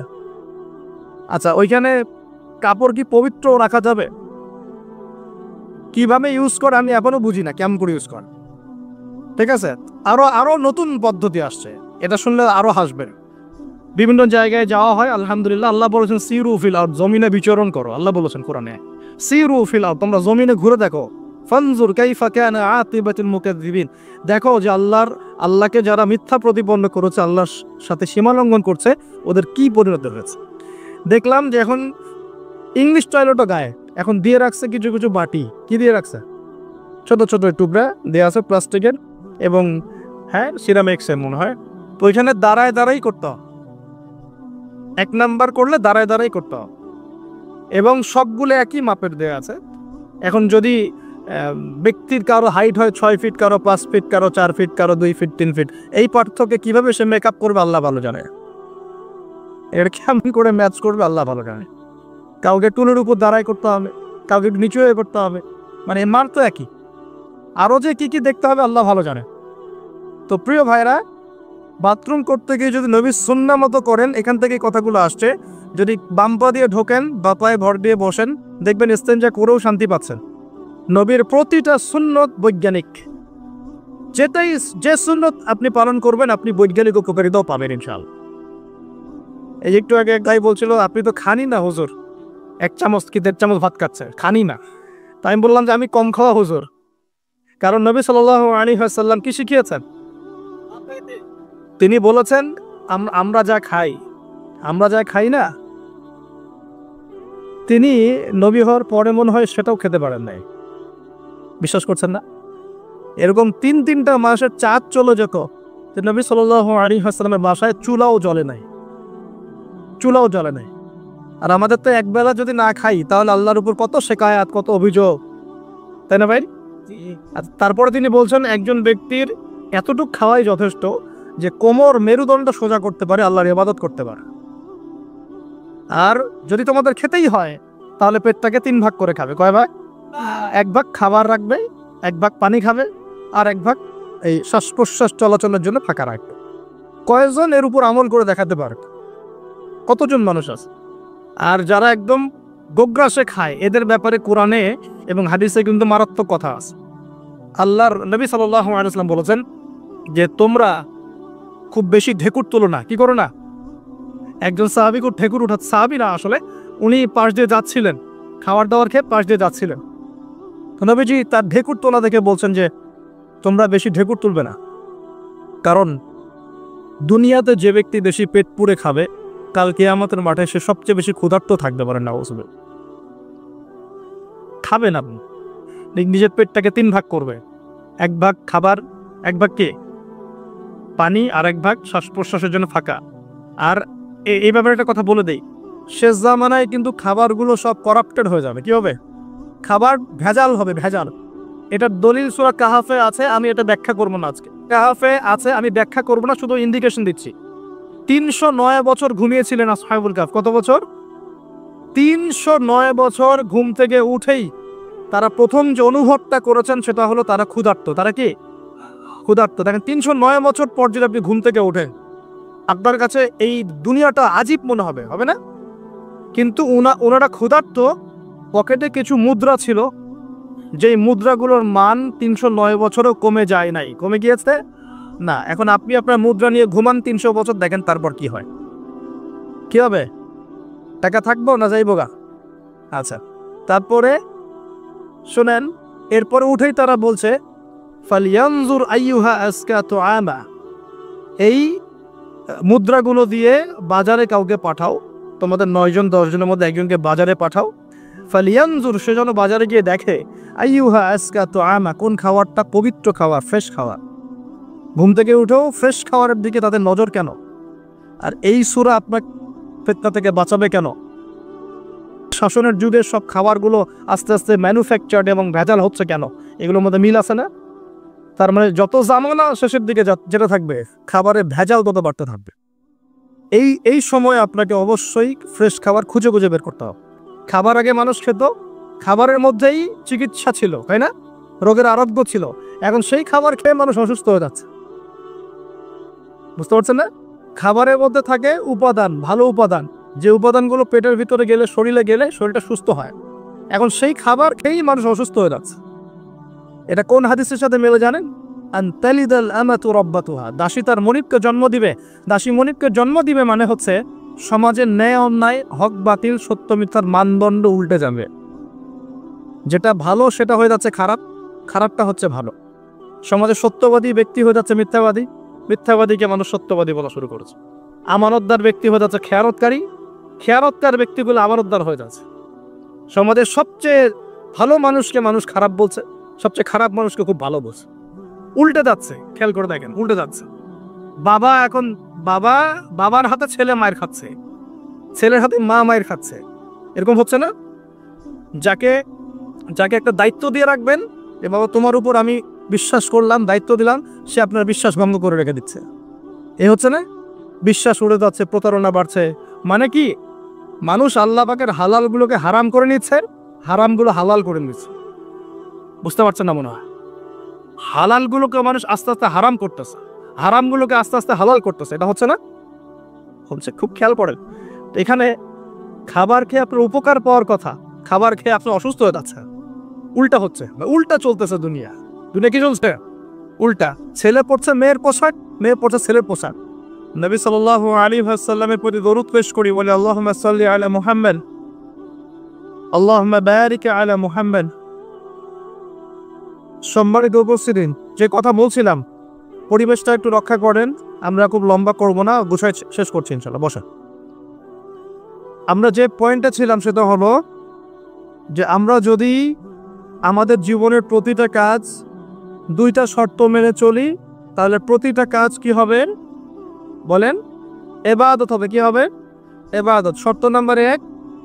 আচ্ছা, ওইখানে কাপড় কি পবিত্র রাখা যাবে? কিভাবে ইউজ করে আমি এখনো বুঝি না, কেমন করে ইউজ করে, ঠিক আছে। আরো নতুন পদ্ধতি আসছে, এটা শুনলে আরো হাসবেন। বিভিন্ন জায়গায় যাওয়া হয়, আলহামদুলিল্লাহ, আল্লাহ বলেছেন সিরু ফিল আরদ, জমিনে বিচরণ করো। আল্লাহ বলেছেন কোরআনে, সিরু ফিল আরদ, তোমরা জমিনে ঘুরে দেখো, ফানজুর কাইফা কানা আকিবাতুল মুকাজ্জিবিন, দেখো যে আল্লাহকে যারা মিথ্যা প্রতিপন্ন করেছে, আল্লাহর সাথে সীমা লঙ্ঘন করছে, ওদের কি পরিণতি হয়েছে। দেখলাম যে এখন ইংলিশ টয়লেটও গায়ে এখন দিয়ে রাখছে কিছু কিছু বাটি, কি দিয়ে রাখছে, ছোট ছোট টুকরা দেওয়া আছে প্লাস্টিকের, এবং হ্যাঁ সিরামিক্সের মনে হয়। তো ওইখানে দাঁড়ায় দাঁড়াই করতে হবে, 1 নাম্বার করলে দাঁড়ায় দাঁড়াই করতে হবে, এবং সবগুলো একই মাপের দেওয়া আছে। এখন যদি ব্যক্তির কারো হাইট হয় 6 ফিট, কারো 5 ফিট, কারো 4 ফিট, কারো 2 ফিট, 3 ফিট, এই পার্থক্যে কিভাবে সে মেকআপ করবে আল্লাহ ভালো জানে, এর কেমন করে ম্যাচ করবে আল্লাহ ভালো জানে। কাউকে টুলের উপর দাঁড়াই করতে হবে, কাউকে নিচু হয়ে করতে হবে, মানে মার তো একই, আরও যে কি কি দেখতে হবে আল্লাহ ভালো জানে। তো প্রিয় ভাইরা, বাথরুম করতে গিয়ে যদি নবীর সুন্নাহ মতো করেন, এখান থেকে কথাগুলো আসছে, যদি বাম পা দিয়ে ঢোকেন, বা পায়ে ভর দিয়ে বসেন, দেখবেন ইস্তেঞ্জা করেও শান্তি পাচ্ছেন। নবীর প্রতিটা সুন্নত বৈজ্ঞানিক, যে সুন্নত আপনি পালন করবেন আপনি বৈজ্ঞানিক উপকারিতাও পাবেন ইনশাআল্লাহ। এই একটু আগে এক ভাই বলছিল, আপনি তো খানি না হুজুর, 1 চামচ কি 1.5 চামচ ভাত খাচ্ছে, খানি না। তাই আমি বললাম যে আমি কম খাওয়া হুজুর, কারণ নবী সাল্লাল্লাহু আলাইহি ওয়াসাল্লাম কি শিখিয়েছেন? তিনি বলেছেন আমরা যা খাই না, তিনি নবী হওয়ার পরে মনে হয় সেটাও খেতে পারেন নাই, বিশ্বাস করছেন না? এরকম 3-3টা মাসের চাঁদ চলে যেত যে নবী সাল্লাল্লাহু আলাইহি ওয়াসাল্লামের বাসায় চুলাও জ্বলে নাই। আর আমাদের তো একবেলা যদি না খাই তাহলে আল্লাহর উপর কত শিকায়াত, কত অভিযোগ, তাই না ভাই? আর তারপরে তিনি বলছেন একজন ব্যক্তির এতটুকু খাওয়াই যথেষ্ট যে কোমর মেরুদণ্ড সোজা করতে পারে, আল্লাহর ইবাদত করতে পারে। আর যদি তোমাদের খেতেই হয় তাহলে পেটটাকে 3 ভাগ করে খাবে। কয় ভাগ? 1 ভাগ খাবার রাখবে, 1 ভাগ পানি খাবে, আর 1 ভাগ এই শ্বাস প্রশ্বাস চলাচলের জন্য ফাঁকা রাখবে। কয়জন এর উপর আমল করে দেখাতে পারে? কতজন মানুষ আছে? আর যারা একদম গোগ্রাসে খায়, এদের ব্যাপারে কোরআনে এবং হাদিসে কিন্তু মারাত্মক কথা আছে। আল্লাহর নবী সাল্লাল্লাহু আলাইহি ওয়াসাল্লাম বলেছেন যে তোমরা খুব বেশি ঢেকুর তোলো না। কি করো না? একজন সাহাবীকে ঢেকুর উঠাচ্ছে, সাহাবী না আসলে, উনি পাশ দিয়ে যাচ্ছিলেন, খাবার দাবার খেয়ে পাশ দিয়ে যাচ্ছিলেন। তো নবীজি তার ঢেকুর তোলা দেখে বলছেন যে তোমরা বেশি ঢেকুর তুলবে না, কারণ দুনিয়াতে যে ব্যক্তি বেশি পেট পুরে খাবে, কাল কিয়ামতের মাঠে সে সবচেয়ে বেশি ক্ষুধার্ত থাকতে পারে। নাউযুবিল্লাহ। খাবেন আপনি, নিজের পেটটাকে 3 ভাগ করবে, 1 ভাগ খাবার, 1 ভাগ কি পানি, আর 1 ভাগ শ্বাস প্রশ্বাসের জন্য ফাঁকা। আর এই ব্যাপারে একটা কথা বলে দেই, শেষ জামানায় কিন্তু খাবারগুলো সব করাপ্টেড হয়ে যাবে। কি হবে? খাবার ভেজাল হবে, ভেজাল। এটার দলিল সূরা কাহাফে আছে, আমি এটা ব্যাখ্যা করব না আজকে। কাহাফে আছে, আমি ব্যাখ্যা করব না, শুধু ইন্ডিকেশন দিচ্ছি। 309 বছর ঘুমিয়েছিলেন আসহাবুল কাহফ। কত বছর? 309 বছর ঘুম থেকে উঠেই তারা প্রথম যে অনুভবটা করেছেন সেটা হলো তারা ক্ষুধার্ত। তারা কি ক্ষুধার্ত? দেখেন 309 বছর পর যদি আপনি ঘুম থেকে ওঠেন, আপনার কাছে এই দুনিয়াটা আজীব মনে হবে, হবে না? কিন্তু ওনারা ক্ষুধার্ত, পকেটে কিছু মুদ্রা ছিল, যেই মুদ্রাগুলোর মান 309 বছরও কমে যায় নাই। কমে গিয়েছে না। এখন আপনি আপনার মুদ্রা নিয়ে ঘুমান 300 বছর, দেখেন তারপর কি হয়, কি হবে? টাকা থাকবো না যাইবো গা? আচ্ছা, তারপরে শোনেন, এরপরে উঠেই তারা বলছে ফালিয়ানজুর আইয়ুহা আজকা তুআমা, এই মুদ্রাগুলো দিয়ে বাজারে কাউকে পাঠাও, তোমাদের 9 জন 10 জনের মধ্যে একজনকে বাজারে পাঠাও। ফালিয়ানজুর, সে যেন বাজারে গিয়ে দেখে আইয়ুহা আজকা তুআমা, কোন খাবারটা পবিত্র খাবার, ফ্রেশ খাবার। ঘুম থেকে উঠেও ফ্রেশ খাবারের দিকে তাদের নজর কেন? আর এই সূরা আপনার ফিতনা থেকে বাঁচাবে কেন? শাসনের যুগে সব খাবারগুলো আস্তে আস্তে ম্যানুফ্যাকচার্ড এবং ভেজাল হচ্ছে কেন? এগুলোর মধ্যে মিল আছে না? তার মানে যত জামানা শেষের দিকে যেটা থাকবে, খাবারে ভেজাল তত বাড়তে থাকবে। এই সময় আপনাকে অবশ্যই ফ্রেশ খাবার খুঁজে খুঁজে বের করতে হবে। খাবার আগে মানুষ খেত, খাবারের মধ্যেই চিকিৎসা ছিল, তাই না? রোগের আরোগ্য ছিল। এখন সেই খাবার খেয়ে মানুষ অসুস্থ হয়ে যাচ্ছে। বুঝতে পারছেন না? খাবারের মধ্যে থাকে উপাদান, ভালো উপাদান, যে উপাদানগুলো পেটের ভিতরে গেলে, শরীরে গেলে শরীরটা সুস্থ হয়। এখন সেই খাবার খেয়েই মানুষ অসুস্থ হয়ে যাচ্ছে। এটা কোন হাদিসের সাথে মেলে জানেন? আনতালিদাল আমাতু রাব্বাতুহা, দাসী তার মনিবকে জন্ম দিবে। দাসী মনিবকে জন্ম দিবে মানে হচ্ছে সমাজের ন্যায় অন্যায়, হক বাতিল, সত্য মিথ্যার মানদণ্ড উল্টে যাবে। যেটা ভালো সেটা হয়ে যাচ্ছে খারাপ, খারাপটা হচ্ছে ভালো। সমাজে সত্যবাদী ব্যক্তি হয়ে যাচ্ছে মিথ্যাবাদী, মিথ্যাবাদীকে মানুষ সত্যবাদী বলা শুরু করেছে। আমানতদার ব্যক্তি হয়ে যাচ্ছে খেয়ারতকারী, খেয়ারতকার ব্যক্তিগুলো আমানতদার হয়ে যাচ্ছে। সমাজের সবচেয়ে ভালো মানুষকে মানুষ খারাপ বলছে, সবচেয়ে খারাপ মানুষকে খুব ভালো বলছে। উল্টে যাচ্ছে, খেয়াল করে দেখেন, উল্টে যাচ্ছে। বাবা এখন বাবার হাতে ছেলে মায়ের খাচ্ছে, ছেলের হাতে মা মায়ের খাচ্ছে, এরকম হচ্ছে না? যাকে একটা দায়িত্ব দিয়ে রাখবেন, এ বাবা তোমার উপর আমি বিশ্বাস করলাম, দায়িত্ব দিলাম, সে আপনার বিশ্বাস ভঙ্গ করে রেখে দিচ্ছে। এ হচ্ছে না? বিশ্বাস উড়ে যাচ্ছে, প্রতারণা বাড়ছে। মানে কি? মানুষ আল্লাহ পাকের হালালগুলোকে হারাম করে নিচ্ছে, হারামগুলো হালাল করে নিচ্ছে। বুঝতে পারছেন না মনে হয়? হালালগুলোকে মানুষ আস্তে আস্তে হারাম করতেছে, হারামগুলোকে আস্তে আস্তে হালাল করতেছে। এটা হচ্ছে না? হচ্ছে। খুব খেয়াল করেন। এখানে খাবার খেয়ে আপনার উপকার পাওয়ার কথা, খাবার খেয়ে আপনি অসুস্থ হয়ে যাচ্ছে। উল্টা হচ্ছে, উল্টা চলতেছে দুনিয়া। দুনিয়া কি চলছে? উল্টা। ছেলে পড়ছে মেয়ের পোশাক, মেয়ে পড়ছে ছেলের পোশাক। নবী সাল্লাল্লাহু আলাইহি ওয়াসাল্লামের প্রতি দরুদ পেশ করি, বলে আল্লাহুম্মা সাল্লি আলা মুহাম্মাদ, আল্লাহুম্মা বারিক আলা মুহাম্মাদ। সম্মানিত উপস্থিতি, যে কথা বলছিলাম, পরিবেশটা একটু রক্ষা করেন। আমরা খুব লম্বা করব না, গুছায় শেষ করছি ইনশাআল্লাহ। বসা। আমরা যে পয়েন্টে ছিলাম সেটা হলো যে আমরা যদি আমাদের জীবনের প্রতিটা কাজ দুইটা শর্ত মেনে চলি, তাহলে প্রতিটা কাজ কি হবে বলেন? ইবাদত হবে। কি হবে? ইবাদত। শর্ত নাম্বার 1,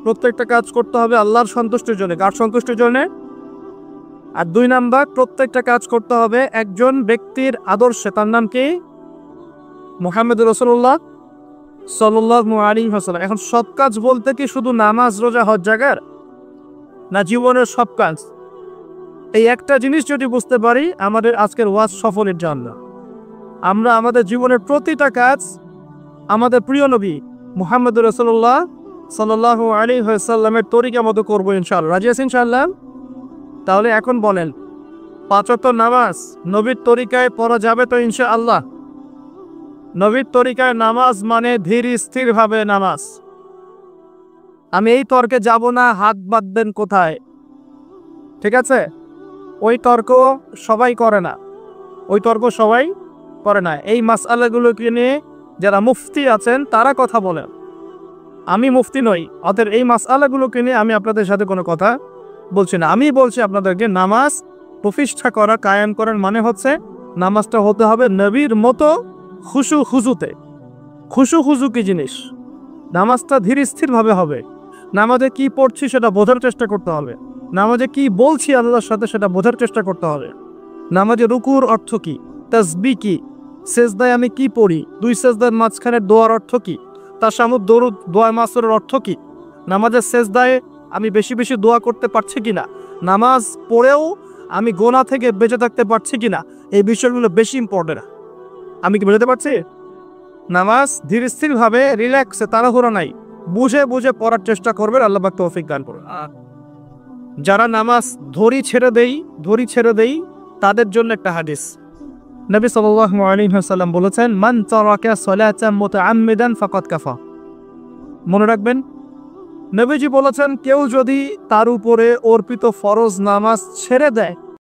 প্রত্যেকটা কাজ করতে হবে আল্লাহর সন্তুষ্টির জন্য। কার সন্তুষ্টির জন্য? আর 2 নাম্বার, প্রত্যেকটা কাজ করতে হবে একজন ব্যক্তির আদর্শে। তার নাম কি? মুহাম্মদ রাসূলুল্লাহ সাল্লাল্লাহু আলাইহি ওয়াসাল্লাম। এখন সব কাজ বলতে কি শুধু নামাজ, রোজা, হজ জাকাত? না, জীবনের সব কাজ। এই একটা জিনিস যদি বুঝতে পারি, আমাদের আজকের ওয়াজ সফলের জন্য আমরা আমাদের জীবনের প্রতিটা কাজ আমাদের প্রিয় নবী মুহাম্মদ রাসূলুল্লাহ সাল্লাল্লাহু আলাইহি ওয়াসাল্লামের তরিকা মতো করবো ইনশাআল্লাহ। রাজি আছেন ইনশাআল্লাহ? তাহলে এখন বলেন, 5 ওয়াক্ত নামাজ নবীর তরিকায় পড়া যাবে তো ইনশাআল্লাহ? নবীর তরিকায় নামাজ মানে ধীর স্থির ভাবে নামাজ। আমি এই তর্কে যাব না, হাত বাঁধবেন কোথায়, ঠিক আছে? ওই তর্ক সবাই করে না, ওই তর্ক সবাই করে না। এই মাসআলাগুলোকে নিয়ে যারা মুফতি আছেন তারা কথা বলেন, আমি মুফতি নই। অতএব এই মাসআলাগুলোকে নিয়ে আমি আপনাদের সাথে কোনো কথা বলছি না। আমি বলছি আপনাদেরকে, নামাজ প্রতিষ্ঠা করা, কায়েম করার মানে হচ্ছে নামাজটা হতে হবে নবীর মতো খুশু খুজুতে। খুশু খুজু কি জিনিস? নামাজটা ধীর স্থিরভাবে হবে। নামাজে কি পড়ছি সেটা বোঝার চেষ্টা করতে হবে। নামাজে কি বলছি আল্লাহর সাথে সেটা বোঝার চেষ্টা করতে হবে। নামাজে রুকুর অর্থ কি, তাসবিহ কি, সেজদায় আমি কি পড়ি, 2 সেজদার মাঝখানে দোয়ার অর্থ কি, তাশাহুদ দরুদ দোয়া মাসুরের অর্থ কি, নামাজের সেজদায় আমি বেশি বেশি দোয়া করতে পারছি কিনা, নামাজ পড়েও আমি গোনা থেকে বেঁচে থাকতে পারছি কিনা, এই বিষয়গুলো বেশি ইম্পর্টেন্ট। আমি কি বোঝাতে পারছি? নামাজ ধীর স্থিরভাবে রিল্যাক্সে, তাড়াহুড়া নাই, বুঝে বুঝে পড়ার চেষ্টা করবেন, আল্লাহ পাক তৌফিক দান করুন। যারা নামাজ ধরি ছেড়ে দেই তাদের জন্য একটা হাদিস, নবী সাল্লাল্লাহু আলাইহি ওয়াসাল্লাম বলেছেন, মান তারাকা সালাতান মুতাআম্মিদান ফাকাদ কাফা। মনে রাখবেন, নবীজি বলেছেন, কেউ যদি তার উপরে অর্পিত ফরজ নামাজ ছেড়ে দেয়